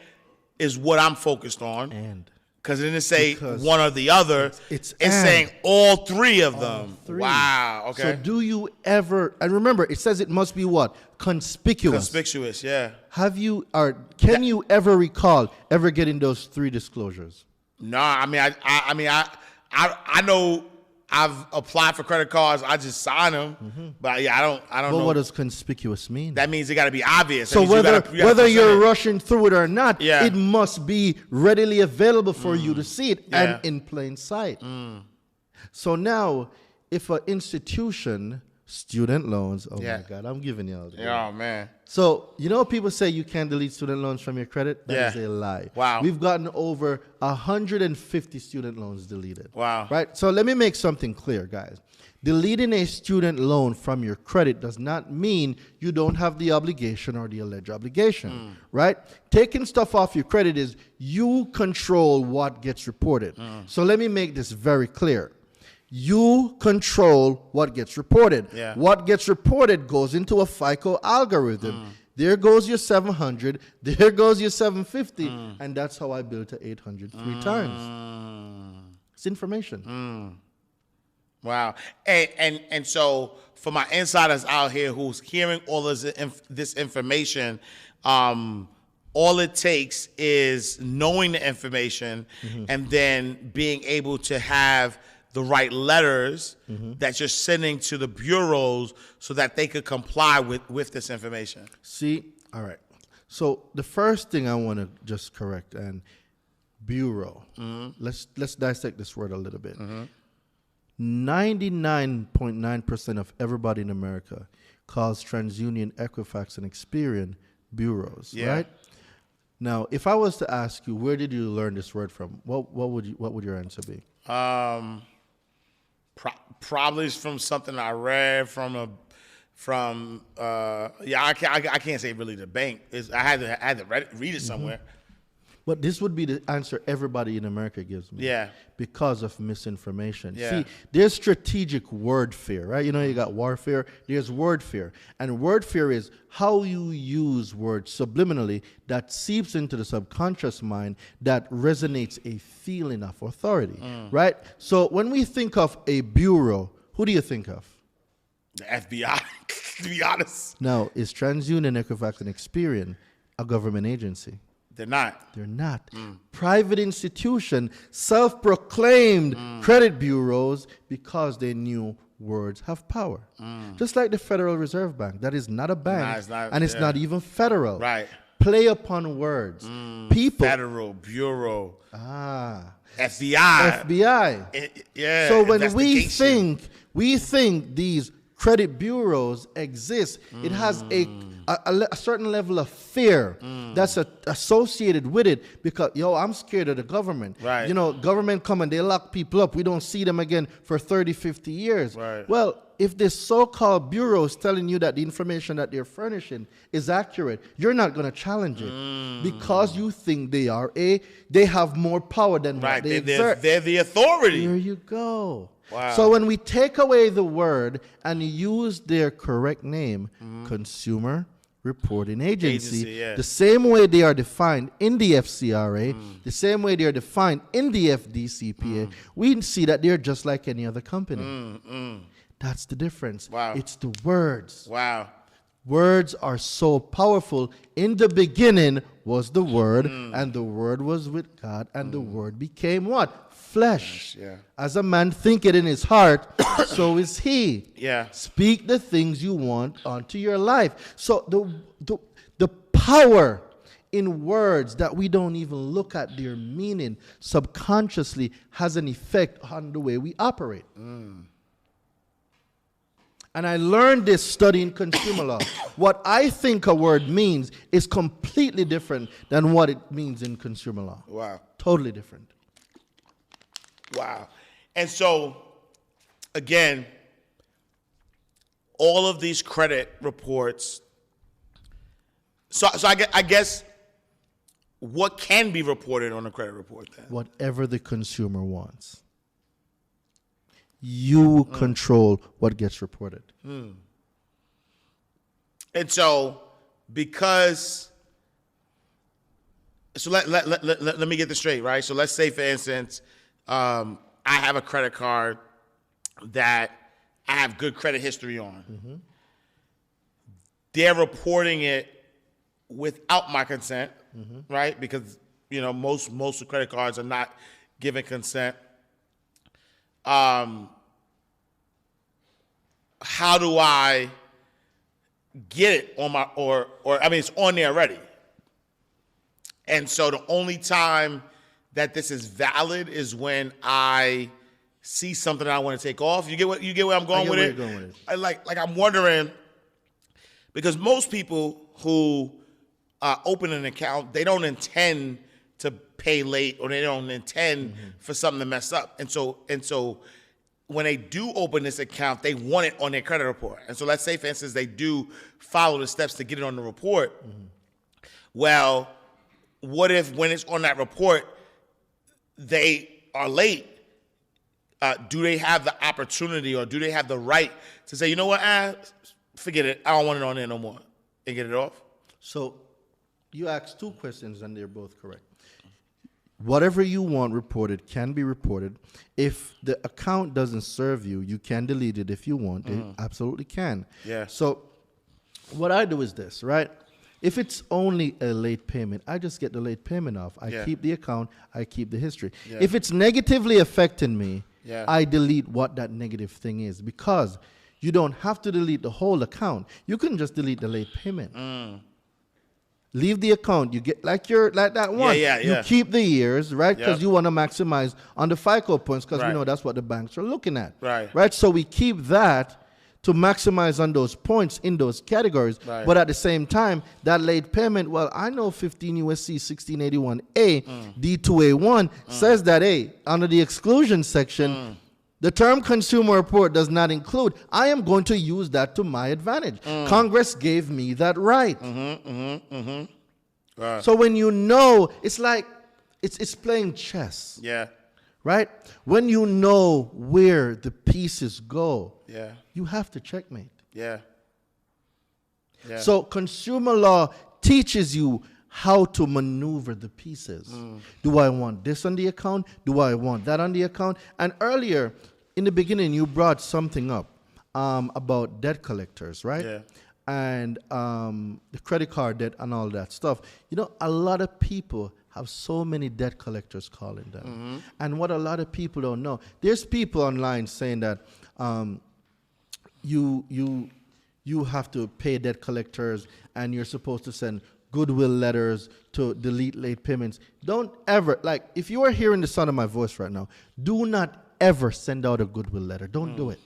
is what I'm focused on. And because it didn't say one or the other. It's saying all three of them. Three. Wow. Okay. So do you ever, and remember, it says it must be what? Conspicuous. Conspicuous, yeah. Have you, or can you ever recall ever getting those three disclosures? No, I mean, I know I've applied for credit cards. I just sign them, but yeah, I don't know. What does conspicuous mean? That means it got to be obvious. So whether you're rushing through it or not, it must be readily available for you to see it and in plain sight. So now, if an institution, student loans, oh my God, I'm giving you all this. Oh man. So, you know, people say you can't delete student loans from your credit? That is a lie. Wow. We've gotten over 150 student loans deleted. Wow. Right? So let me make something clear, guys. Deleting a student loan from your credit does not mean you don't have the obligation or the alleged obligation, right? Taking stuff off your credit is you control what gets reported. So let me make this very clear. You control what gets reported. What gets reported goes into a FICO algorithm. There goes your 700, there goes your 750, and that's how I built to 800 three times. It's information. Wow. And so for my insiders out here who's hearing all of this information, all it takes is knowing the information and then being able to have the right letters that you're sending to the bureaus so that they could comply with this information. See, all right. So the first thing I want to just correct, and bureau. Let's dissect this word a little bit. 99.9% of everybody in America calls TransUnion, Equifax, and Experian bureaus, right? Now, if I was to ask you, where did you learn this word from? What would your answer be? Probably from something I read I can't say really the bank. I had to read it somewhere. But this would be the answer everybody in America gives me. Because of misinformation. See, there's strategic warfare, right? You know, you got warfare, there's wordfare. And wordfare is how you use words subliminally that seeps into the subconscious mind that resonates a feeling of authority, right? So when we think of a bureau, who do you think of? The FBI, to be honest. Now, is TransUnion, Equifax, and Experian a government agency? They're not. They're not. Private institution, self-proclaimed credit bureaus because they knew words have power. Just like the Federal Reserve Bank. That is not a bank, it's not, and it's not even federal. Right. Play upon words. People. Federal Bureau. FBI. FBI. So when we think these credit bureaus exist, it has a certain level of fear that's associated with it because, I'm scared of the government. Right. You know, government come and they lock people up. We don't see them again for 30, 50 years. Right. Well, if this so-called bureau is telling you that the information that they're furnishing is accurate, you're not going to challenge it because you think they have more power than what they exert. They're the authority. There you go. Wow. So when we take away the word and use their correct name, Consumer Reporting Agency, the same way they are defined in the FCRA, the same way they are defined in the FDCPA, we see that they're just like any other company. That's the difference. Wow. It's the words. Wow. Words are so powerful. In the beginning was the Word, and the Word was with God, and the Word became what? Flesh. As a man thinketh in his heart, so is he. Speak the things you want onto your life. So the power in words that we don't even look at their meaning subconsciously has an effect on the way we operate. And I learned this studying consumer law. What I think a word means is completely different than what it means in consumer law. Wow. Totally different. Wow. And so, again, all of these credit reports. So I guess what can be reported on a credit report then? Whatever the consumer wants. You control what gets reported. And so, because, so let me get this straight, right? So let's say, for instance, I have a credit card that I have good credit history on. Mm-hmm. They're reporting it without my consent, right? Because, you know, most of credit cards are not giving consent. How do I get it on my, or I mean, it's on there already. And so the only time that this is valid is when I see something that I want to take off. You get where I'm going with it? Like I'm wondering, because most people who open an account, they don't intend to pay late, or they don't intend for something to mess up. And so when they do open this account, they want it on their credit report. And so let's say, for instance, they do follow the steps to get it on the report. Well, what if when it's on that report, they are late? Do they have the opportunity, or do they have the right to say, you know what, forget it, I don't want it on there no more, and get it off? So you asked two questions, and they're both correct. Whatever you want reported can be reported. If the account doesn't serve you, you can delete it if you want. It absolutely can. Yeah. So what I do is this, right? If it's only a late payment, I just get the late payment off. I keep the account. I keep the history. Yeah. If it's negatively affecting me, I delete what that negative thing is, because you don't have to delete the whole account. You can just delete the late payment. Leave the account. You get like that one. You keep the years, right? Because you want to maximize on the FICO points, because we know that's what the banks are looking at. Right. So we keep that to maximize on those points in those categories. But at the same time, that late payment, well, I know 15 USC 1681A D2A1 says that, under the exclusion section, the term consumer report does not include. I am going to use that to my advantage. Congress gave me that right. So when you know, it's like, it's playing chess. Yeah. Right? When you know where the pieces go, you have to checkmate. Yeah. So consumer law teaches you how to maneuver the pieces. Do I want this on the account? Do I want that on the account? And earlier, in the beginning, you brought something up about debt collectors, right? Yeah. And the credit card debt and all that stuff. You know, a lot of people have so many debt collectors calling them. And what a lot of people don't know, there's people online saying that you have to pay debt collectors, and you're supposed to send goodwill letters to delete late payments. Don't ever, like, if you are hearing the sound of my voice right now, do not ever send out a goodwill letter. Don't do it.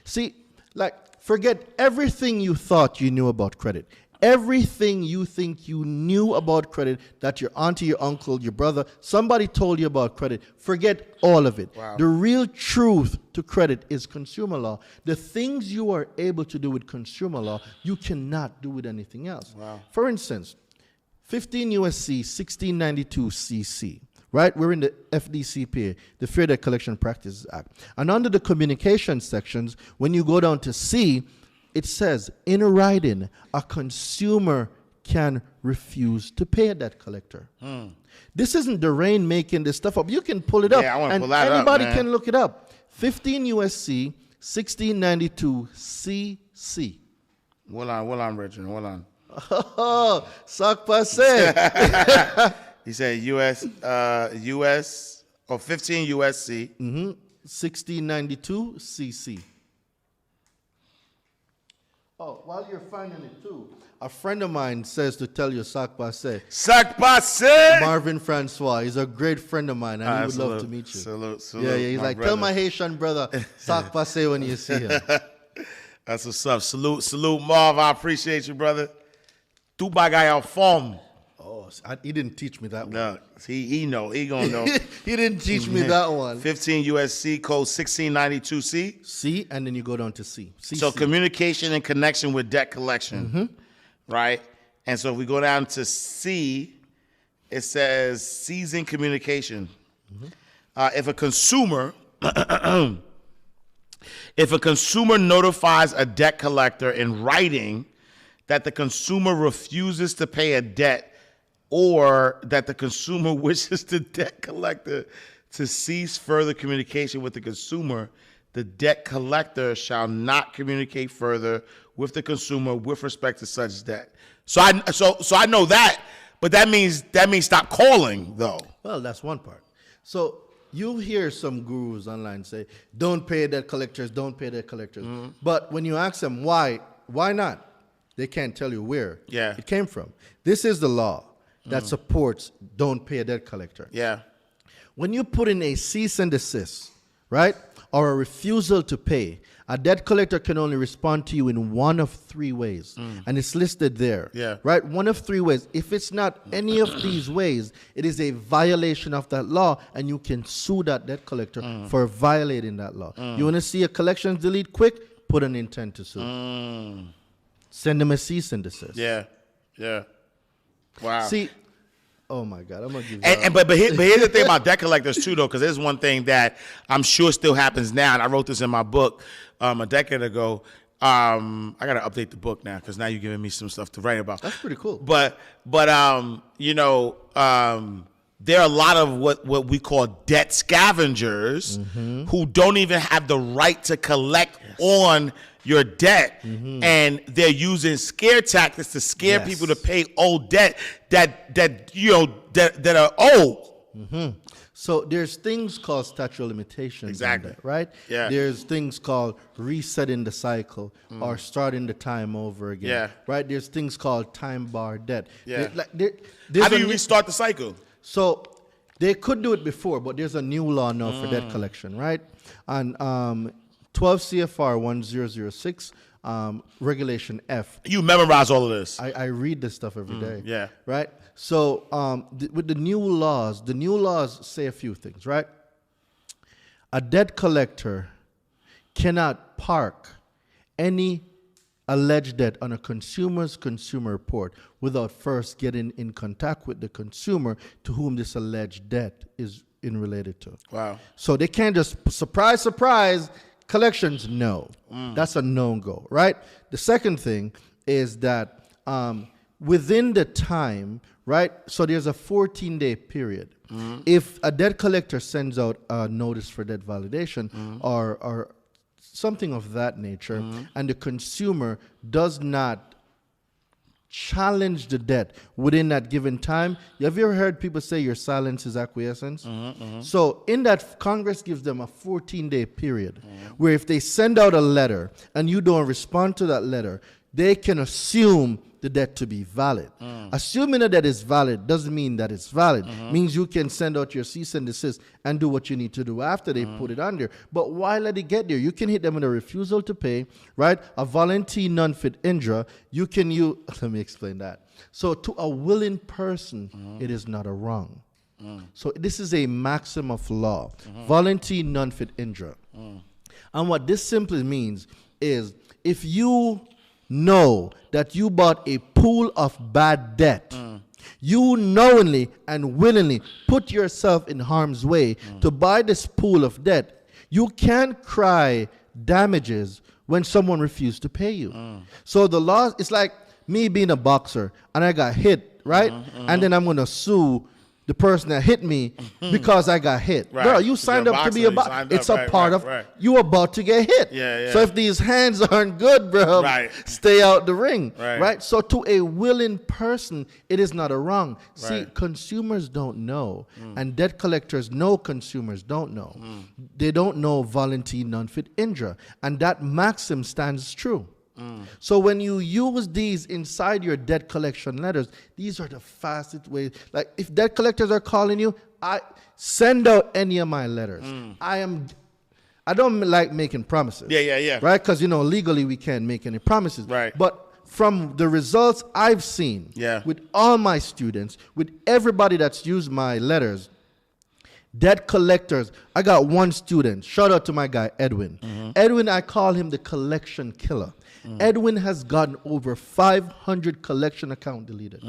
See, like, forget everything you thought you knew about credit. Everything you think you knew about credit, that your auntie, your uncle, your brother, somebody told you about credit, forget all of it. Wow. The real truth to credit is consumer law. The things you are able to do with consumer law, you cannot do with anything else. Wow. For instance, 15 USC 1692 CC, right? We're in the FDCPA, the Fair Debt Collection Practices Act. And under the communication sections, when you go down to C, it says, in writing, a consumer can refuse to pay a debt collector. This isn't Daraine making this stuff up. You can pull it up. Yeah, I want to and pull that up, anybody man. can look it up. 15 USC 1692 CC. Hold on, Richard. Hold on. Oh, sac passe. He said US or 15 USC. 1692 CC. Oh, while you're finding it too, a friend of mine says to tell you sac passe. Sac passe! Marvin Francois. He's a great friend of mine, and he would love to meet you. Salute, yeah, he's like, brother. tell my Haitian brother sac passe when you see him. That's what's up. Salute, Marv. I appreciate you, brother. Tu bagay form. Oh, he didn't teach me that one. No, he know. He gonna know. He didn't teach me that one. 15 USC code 1692C. C, and then you go down to C. So communication and connection with debt collection, right? And so if we go down to C, it says season communication. If a consumer notifies a debt collector in writing that the consumer refuses to pay a debt, or that the consumer wishes the debt collector to cease further communication with the consumer, the debt collector shall not communicate further with the consumer with respect to such debt. So I know that, but that means stop calling though. Well, that's one part. So you hear some gurus online say, "Don't pay debt collectors, don't pay debt collectors." But when you ask them why not? They can't tell you where it came from. This is the law that supports don't pay a debt collector. Yeah. When you put in a cease and desist, right, or a refusal to pay, a debt collector can only respond to you in one of three ways. And it's listed there. Yeah. Right? One of three ways. If it's not any of these ways, it is a violation of that law, and you can sue that debt collector for violating that law. You want to see a collections delete quick? Put an intent to sue. Send them a cease and desist. Yeah. Wow. See, oh my God, I'm gonna give you. But here's the thing about debt collectors too, though, because there's one thing that I'm sure still happens now, and I wrote this in my book a decade ago. I gotta update the book now because now you're giving me some stuff to write about. That's pretty cool. But you know, there are a lot of what we call debt scavengers who don't even have the right to collect on your debt, and they're using scare tactics to scare people to pay old debt that are old. So there's things called statute of limitations. Exactly. That, right? Yeah. There's things called resetting the cycle or starting the time over again. Yeah. Right? There's things called time bar debt. Yeah. There's How do you restart the cycle? So they could do it before, but there's a new law now for debt collection, right? And 12 CFR 1006, Regulation F. You memorize all of this. I read this stuff every day. Yeah. Right? So with the new laws say a few things, right? A debt collector cannot park any alleged debt on a consumer's consumer report without first getting in contact with the consumer to whom this alleged debt is related to. Wow. So they can't just, surprise, collections, no. That's a no-go, right? The second thing is that within the time, right, so there's a 14-day period. If a debt collector sends out a notice for debt validation or something of that nature, and the consumer does not challenge the debt within that given time. Have you ever heard people say your silence is acquiescence? So in that, Congress gives them a 14-day period where if they send out a letter and you don't respond to that letter, they can assume the debt to be valid. Assuming that is valid doesn't mean that it's valid. Means you can send out your cease and desist and do what you need to do after they put it on there. But why let it get there? You can hit them with a refusal to pay, right? A volunteer non-fit injure. You can use, let me explain that. So to a willing person, it is not a wrong. So this is a maxim of law. Volunteer non-fit injure. And what this simply means is if you know that you bought a pool of bad debt, you knowingly and willingly put yourself in harm's way to buy this pool of debt. You can't cry damages when someone refused to pay you. So the law, it's like me being a boxer and I got hit, right? And then I'm going to sue the person that hit me because I got hit. Right. Bro, you signed up to be a boxer. It's a part of, you about to get hit. Yeah. So if these hands aren't good, bro, stay out the ring. Right? So to a willing person, it is not a wrong. See, consumers don't know. And debt collectors know consumers don't know. They don't know volunteer non-fit injure. And that maxim stands true. So when you use these inside your debt collection letters, these are the fastest ways. Like if debt collectors are calling you, I send out any of my letters. I I don't like making promises. Yeah. Right? Because, legally we can't make any promises. Right. But from the results I've seen with all my students, with everybody that's used my letters, debt collectors, I got one student. Shout out to my guy, Edwin. Edwin, I call him the collection killer. Edwin has gotten over 500 collection account deleted.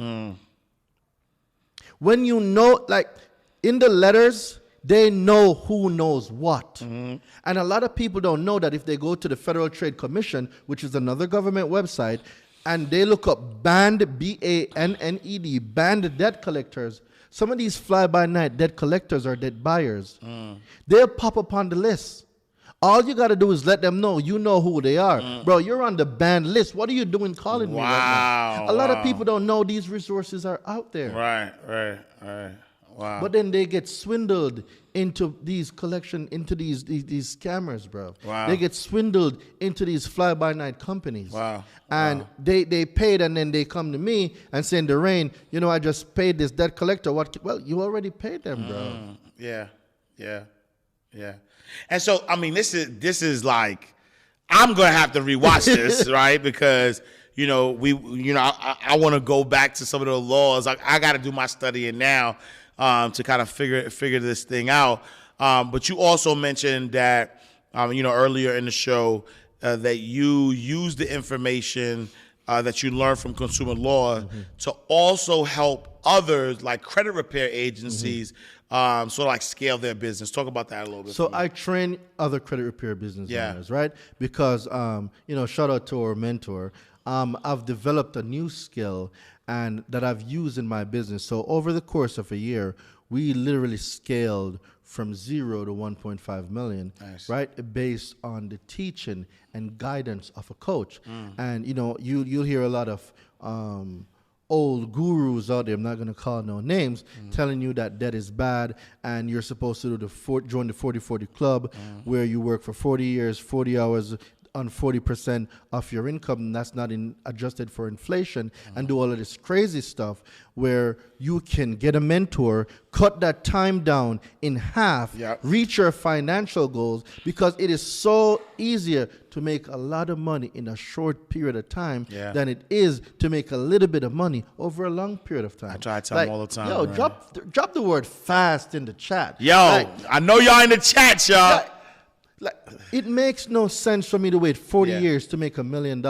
When in the letters, they know who knows what. And a lot of people don't know that if they go to the Federal Trade Commission, which is another government website, and they look up banned, B-A-N-N-E-D, banned debt collectors, some of these fly-by-night debt collectors are debt buyers. They'll pop up on the list. All you got to do is let them know you know who they are. Bro, you're on the banned list. What are you doing calling me right now? A lot of people don't know these resources are out there. Right. Wow. But then they get swindled into these these scammers, bro. Wow. They get swindled into these fly-by-night companies. Wow. And they paid, and then they come to me and saying, Daraine, I just paid this debt collector. Well, you already paid them, bro. Yeah. And so, I mean, this is like, I'm gonna have to rewatch this, right? Because I want to go back to some of the laws. I got to do my studying now to kind of figure this thing out. But you also mentioned that earlier in the show that you use the information that you learned from consumer law to also help others like credit repair agencies sort of like scale their business. Talk about that a little bit. So I train other credit repair business owners, right? Because, shout out to our mentor. I've developed a new skill and that I've used in my business. So over the course of a year, we literally scaled from 0 to 1.5 million, right? Based on the teaching and guidance of a coach. And, you'll hear a lot of old gurus out there, I'm not going to call no names, telling you that debt is bad and you're supposed to join the 40-40 club where you work for 40 years, 40 hours on 40% of your income, and that's not adjusted for inflation, and do all of this crazy stuff where you can get a mentor, cut that time down in half, reach your financial goals, because it is so easier to make a lot of money in a short period of time than it is to make a little bit of money over a long period of time. I try to tell them all the time. Yo, drop the word fast in the chat. Yo, I know y'all in the chat, y'all. It makes no sense for me to wait 40 years to make $1 million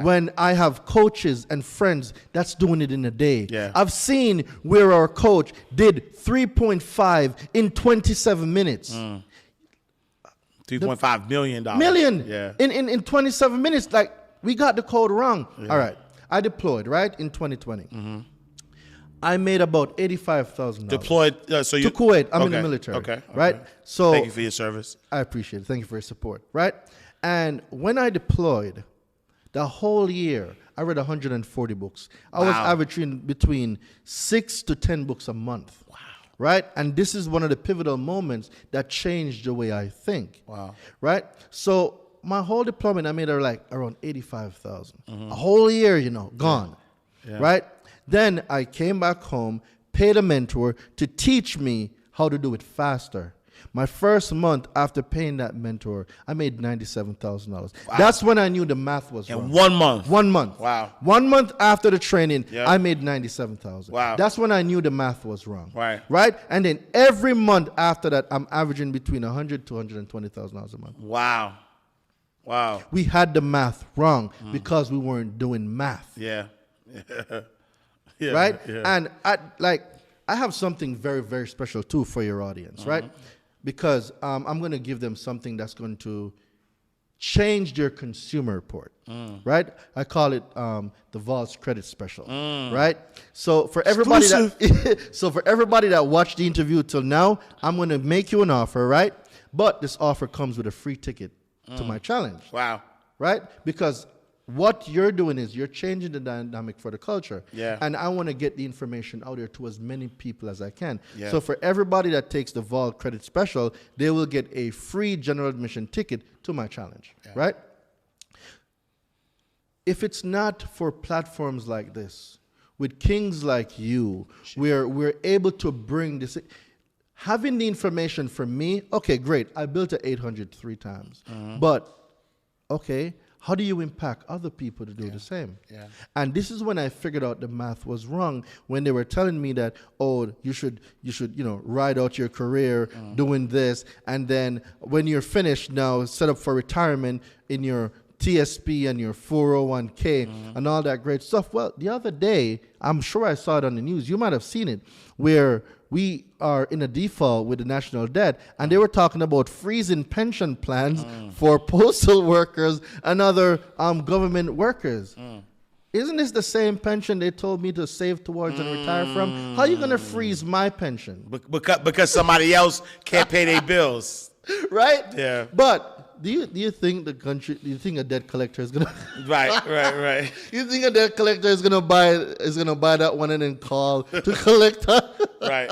when I have coaches and friends that's doing it in a day. I've seen where our coach did 3.5 in 27 minutes. $3.5 million. In 27 minutes. Like, we got the code wrong. All right. I deployed, right, in 2020. I made about $85,000. Deployed to Kuwait. I'm in the military. Okay. Right? So thank you for your service. I appreciate it. Thank you for your support. Right? And when I deployed, the whole year, I read 140 books. I was averaging between 6 to 10 books a month. Wow. Right? And this is one of the pivotal moments that changed the way I think. Wow. Right? So my whole deployment, I made around 85,000. A whole year, gone. Right? Then I came back home, paid a mentor to teach me how to do it faster. My first month after paying that mentor, I made $97,000. Wow. That's when I knew the math was wrong. In 1 month? 1 month. Wow. 1 month after the training, I made $97,000. Wow. That's when I knew the math was wrong. Right. And then every month after that, I'm averaging between $100,000 to $120,000 a month. Wow. We had the math wrong because we weren't doing math. Right? And I have something very, very special too for your audience, right? Because I'm going to give them something that's going to change their consumer report, right? I call it the Vault's Credit Special, right? So for everybody that watched the interview till now, I'm going to make you an offer, right? But this offer comes with a free ticket to my challenge. Wow. Right? Because what you're doing is you're changing the dynamic for the culture. And I want to get the information out there to as many people as I can. So for everybody that takes the Vault Credit Special, they will get a free general admission ticket to my challenge. Right? If it's not for platforms like this, with kings like you, where we're able to bring this. having the information from me, okay, great. I built an 800 3 times. But, okay, how do you impact other people to do the same? Yeah. And this is when I figured out the math was wrong when they were telling me that, oh, you should, ride out your career doing this. And then when you're finished now, set up for retirement in your TSP and your 401k and all that great stuff. Well, the other day, I'm sure I saw it on the news. You might have seen it, where we are in a default with the national debt, and they were talking about freezing pension plans for postal workers and other government workers. Isn't this the same pension they told me to save towards and retire from? How are you going to freeze my pension? Because somebody else can't pay their bills. Right? Yeah. But do you think the country? Do you think a debt collector is gonna? Right. You think a debt collector is gonna buy that one and then call to collect? Right.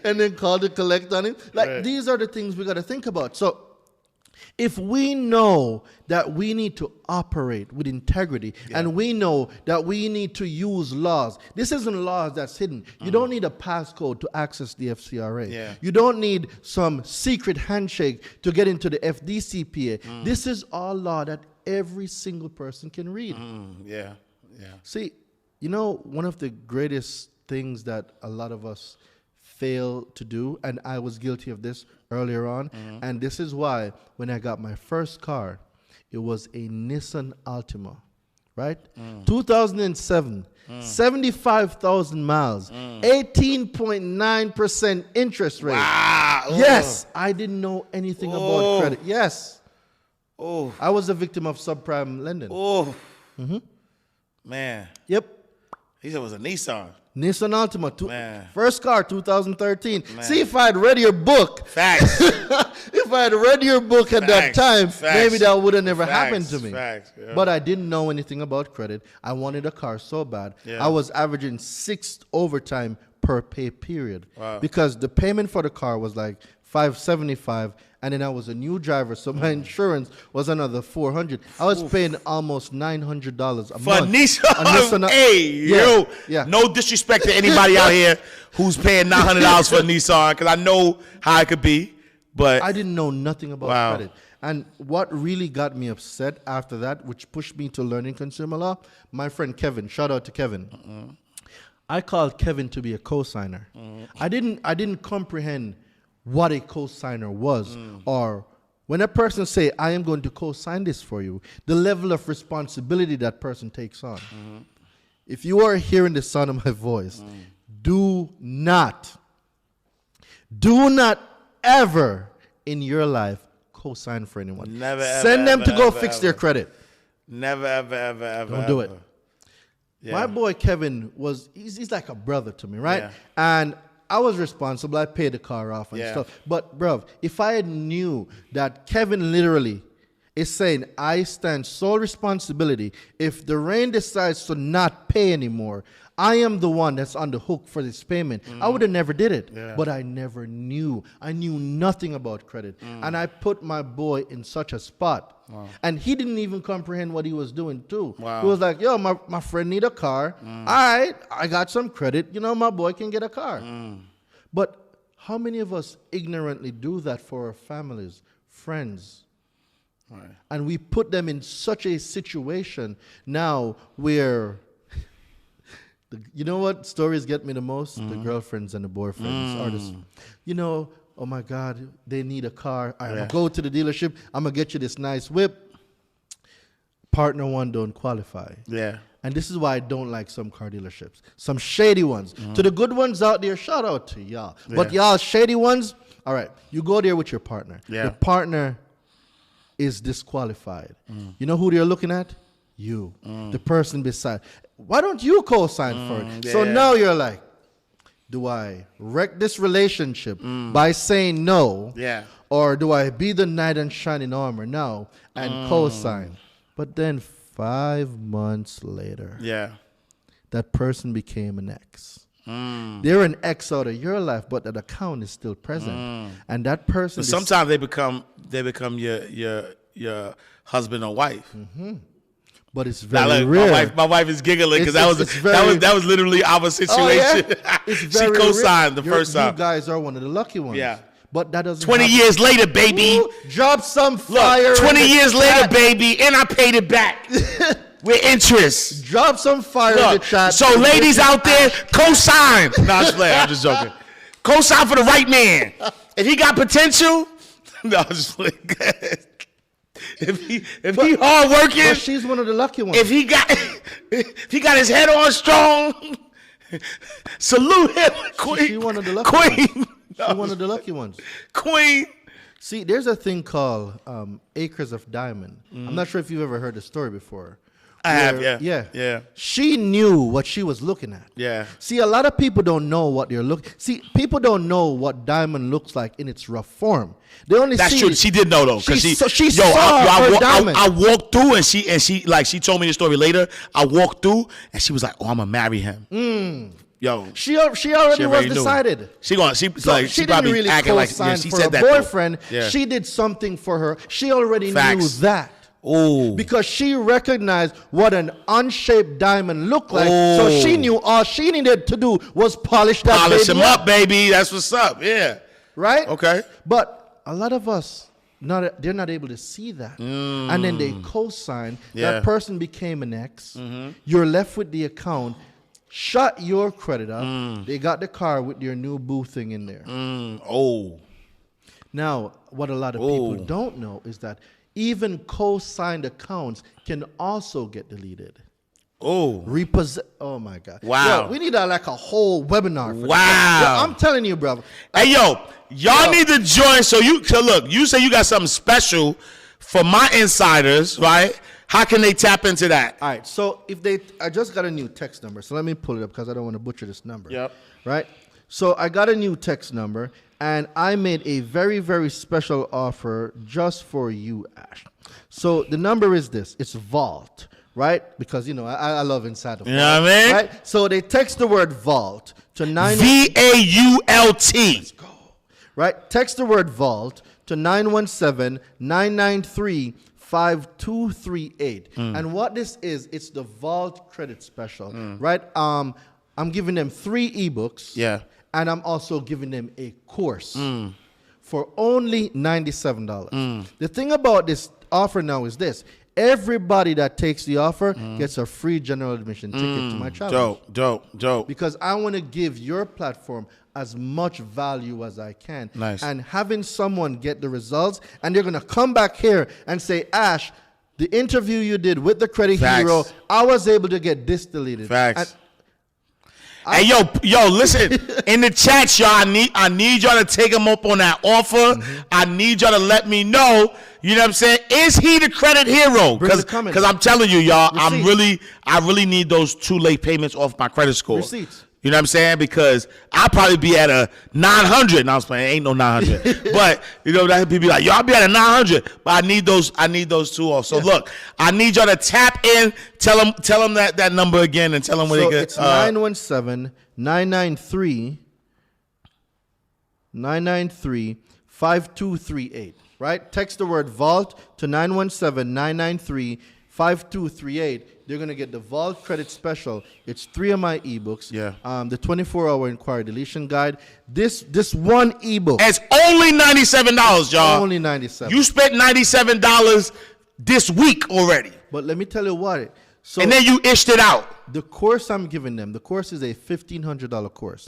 And then call to collect on it. These are the things we got to think about. So, if we know that we need to operate with integrity and we know that we need to use laws, this isn't laws that's hidden. You don't need a passcode to access the FCRA. Yeah. You don't need some secret handshake to get into the FDCPA. This is all law that every single person can read. Yeah. See, one of the greatest things that a lot of us fail to do, and I was guilty of this earlier on, and this is why when I got my first car, it was a Nissan Altima, right? 2007, 75,000 miles, 18.9% interest rate. Wow. Yes, I didn't know anything about credit. Yes. I was a victim of subprime lending. Man. Yep. He said it was a Nissan. Nissan Altima, Man. first car, 2013. Man. See, if I had read your book, facts. If I had read your book at that time, maybe that would have never happened to me. Facts. Yeah. But I didn't know anything about credit. I wanted a car so bad. I was averaging 6 overtime per pay period because the payment for the car was like $575, and then I was a new driver, so my insurance was another $400. I was paying almost $900 a month. For Nissan? Hey, no disrespect to anybody out here who's paying $900 for a Nissan, because I know how it could be, but I didn't know nothing about credit. And what really got me upset after that, which pushed me to learning consumer law, my friend Kevin, shout out to Kevin. I called Kevin to be a co-signer. I didn't comprehend what a co-signer was, or when a person say, I am going to co-sign this for you, the level of responsibility that person takes on. If you are hearing the sound of my voice, do not ever in your life co-sign for anyone. Never, Send them to go fix their credit. Never, ever. Don't do it. Yeah. My boy Kevin he's like a brother to me, right? And I was responsible. I paid the car off and stuff. But, bruv, if I had knew that Kevin literally is saying, I stand sole responsibility. If Daraine decides to not pay anymore, I am the one that's on the hook for this payment. I would have never did it. But I never knew. I knew nothing about credit. And I put my boy in such a spot. And he didn't even comprehend what he was doing too. He was like, yo, my friend need a car. All right, I got some credit. My boy can get a car. But how many of us ignorantly do that for our families, friends? And we put them in such a situation now where, you know what stories get me the most? The girlfriends and the boyfriends are this, oh my God, they need a car. I'm going to go to the dealership. I'm going to get you this nice whip. Partner one don't qualify. And this is why I don't like some car dealerships. Some shady ones. To the good ones out there, shout out to y'all. But y'all shady ones, all right, you go there with your partner. The partner is disqualified. You know who they're looking at? You. The person beside. Why don't you co-sign for it? So now you're like, do I wreck this relationship by saying no? Or do I be the knight in shining armor now and co-sign? But then 5 months later, that person became an ex. They're an ex out of your life, but that account is still present. And that person. But sometimes they become your husband or wife. But it's very rare. My wife is giggling because that was literally our situation. It's She very co-signed the first time. You guys are one of the lucky ones. Yeah. But that doesn't 20 years later, baby. Ooh, drop some fire. Look, 20 years later, baby, and I paid it back with interest. Drop some fire in the chat. So ladies out there, co-sign. No, I'm just joking. Co-sign for the right man. If he got potential, no, I'm just playing. If he hard working, but she's one of the lucky ones. If he got his head on strong, salute him, queen. She one of the lucky ones. She's one of the lucky ones. Queen. See, there's a thing called Acres of Diamond. I'm not sure if you've ever heard the story before. I have, yeah. Yeah. She knew what she was looking at. Yeah. See, a lot of people don't know what they're looking. See, people don't know what diamond looks like in its rough form. They only That's see. true. She did know though, because she saw her diamond. I walked through and she like she told me the story later. I walked through and she was like, "Oh, I'm gonna marry him." Yo, she already was decided. She didn't probably really acting like she said that boyfriend. Yeah. She did something for her. She already knew that. Oh, because she recognized what an unshaped diamond looked like, so she knew all she needed to do was polish him up, baby. That's what's up. Yeah, right. Okay, but a lot of us, they're not able to see that, and then they co-sign. That person became an ex. You're left with the account. Shut your credit up. They got the car with your new boo thing in there. Now, what a lot of people don't know is that even co-signed accounts can also get deleted. Oh my God. Wow. Yo, we need like a whole webinar for wow. that. Yo, I'm telling you, brother. Hey, y'all need to join. So look, you say you got something special for my insiders, right? How can they tap into that? All right. So I just got a new text number. So let me pull it up because I don't want to butcher this number. Yep. Right. So I got a new text number. And I made a very, very special offer just for you, Ash. So the number is this. It's Vault, right? Because, I love inside the vault. You know what I mean? Right? So they text the word Vault to VAULT. Let's go. Right? Text the word Vault to 917-993-5238. And what this is, it's the Vault Credit Special, right? I'm giving them 3 ebooks. Yeah. And I'm also giving them a course for only $97. The thing about this offer now is this. Everybody that takes the offer gets a free general admission ticket to my challenge. Dope. Because I want to give your platform as much value as I can. Nice. And having someone get the results, and they're going to come back here and say, Ash, the interview you did with the Credit Hero, I was able to get this deleted. Facts. Hey, yo, listen, in the chat, y'all, I need y'all to take him up on that offer. I need y'all to let me know, you know what I'm saying? Is he the Credit Hero? Because I'm telling you, y'all, I really need those 2 late payments off my credit score. Receipts. You know what I'm saying? Because I'll probably be at a 900. And I was playing, ain't no 900. But, that people be like, yo, I'll be at a 900. But I need those 2 off. So, look, I need y'all to tap in. Tell them that number again and tell them where they get. It's 917-993-5238, right? Text the word Vault to 917-993-5238. They're going to get the Vault Credit Special. It's 3 of my ebooks. Yeah. The 24-hour inquiry deletion guide. This one ebook. It's only $97, y'all. Only $97. You spent $97 this week already. But let me tell you what. And then you ished it out. The course I'm giving them, the course is a $1,500 course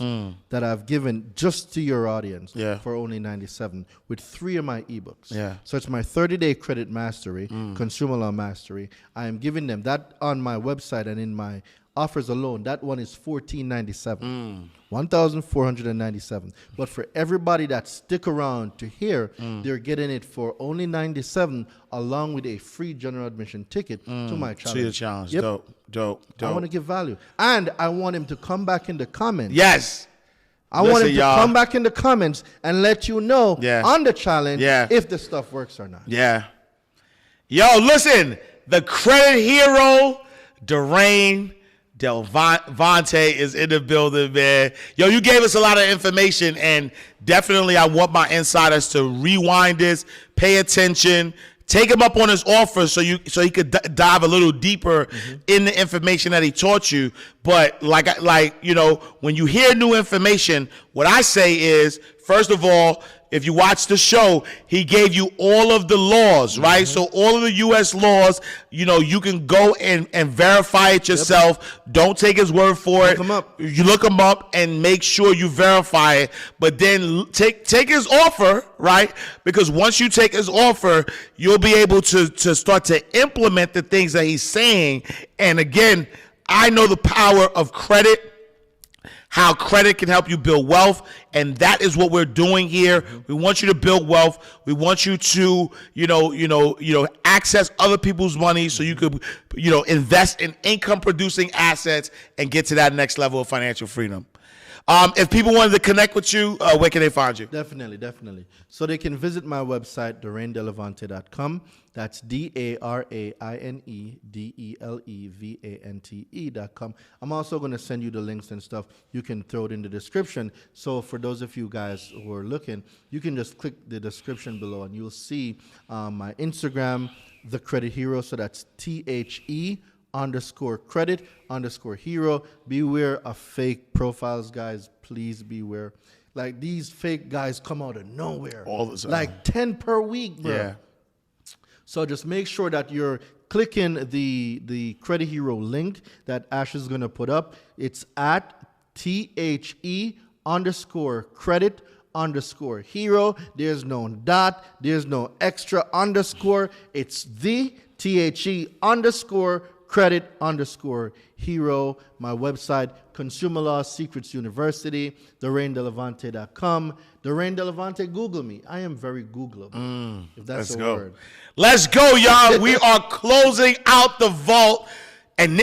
that I've given just to your audience for only $97 with 3 of my ebooks. Yeah. So it's my 30-day credit mastery, consumer law mastery. I am giving them that on my website and in my offers alone. That one is $1,497. $1,497. But for everybody that stick around to hear, they're getting it for only $97 along with a free general admission ticket to my challenge. To your challenge. Yep. Dope. I want to give value. And I want him to come back in the comments. Yes. I want him to come back in the comments and let you know on the challenge if the stuff works or not. Yeah. Yo, listen. The Credit Hero, Daraine Delevante is in the building, man. Yo, you gave us a lot of information, and definitely I want my insiders to rewind this, pay attention, take him up on his offer so he could dive a little deeper in the information that he taught you. But when you hear new information, what I say is, first of all, if you watch the show, he gave you all of the laws, right? So all of the U.S. laws, you can go and verify it yourself. Yep. Don't take his word for it. You look him up and make sure you verify it. But then take his offer, right? Because once you take his offer, you'll be able to start to implement the things that he's saying. And again, I know the power of credit, how credit can help you build wealth, and that is what we're doing here. We want you to build wealth. We want you to access other people's money so you could invest in income producing assets and get to that next level of financial freedom. If people wanted to connect with you, where can they find you? Definitely. So they can visit my website, DaraineDelevante.com. That's DaraineDelevante.com. I'm also going to send you the links and stuff. You can throw it in the description. So for those of you guys who are looking, you can just click the description below and you'll see my Instagram, The Credit Hero. So that's THE_credit_hero. Beware of fake profiles, guys. Please beware. Like, these fake guys come out of nowhere. All the time. Like 10 per week, bro. Yeah. So just make sure that you're clicking the Credit Hero link that Ash is going to put up. It's at THE_credit_hero. There's no dot. There's no extra underscore. It's the THE_credit_hero. My website, Consumer Law Secrets University, DaraineDelevante.com. Daraine Delevante, Google me. I am very Googleable, if that's a word. Let's go, y'all. We are closing out the vault. And,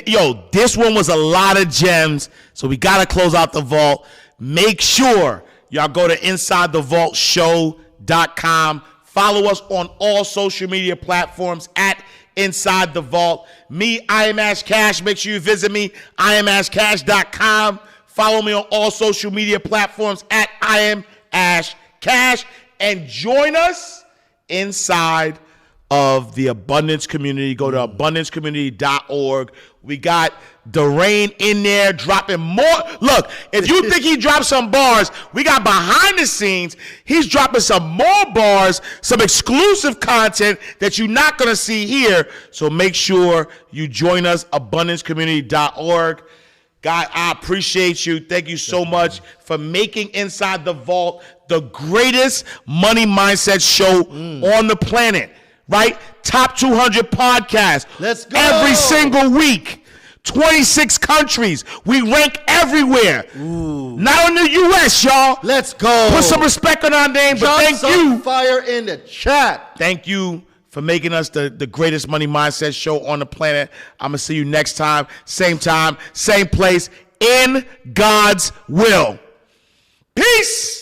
this one was a lot of gems, so we got to close out the vault. Make sure y'all go to InsideTheVaultShow.com. Follow us on all social media platforms at Inside the Vault. Me, I am Ash Cash. Make sure you visit me, IamAshCash.com. Follow me on all social media platforms at I am Ash Cash. And join us inside of the Abundance Community. Go to abundancecommunity.org. We got Daraine in there dropping more. Look, if you think he dropped some bars, we got behind the scenes. He's dropping some more bars, some exclusive content that you're not going to see here. So make sure you join us, abundancecommunity.org. God, I appreciate you. Thank you so much for making Inside the Vault the greatest money mindset show on the planet. Right? Top 200 podcasts. Let's go. Every single week. 26 countries. We rank everywhere. Ooh. Not in the U.S., y'all. Let's go. Put some respect on our name, but thank you. Fire in the chat. Thank you for making us the greatest money mindset show on the planet. I'm going to see you next time, same place, in God's will. Peace.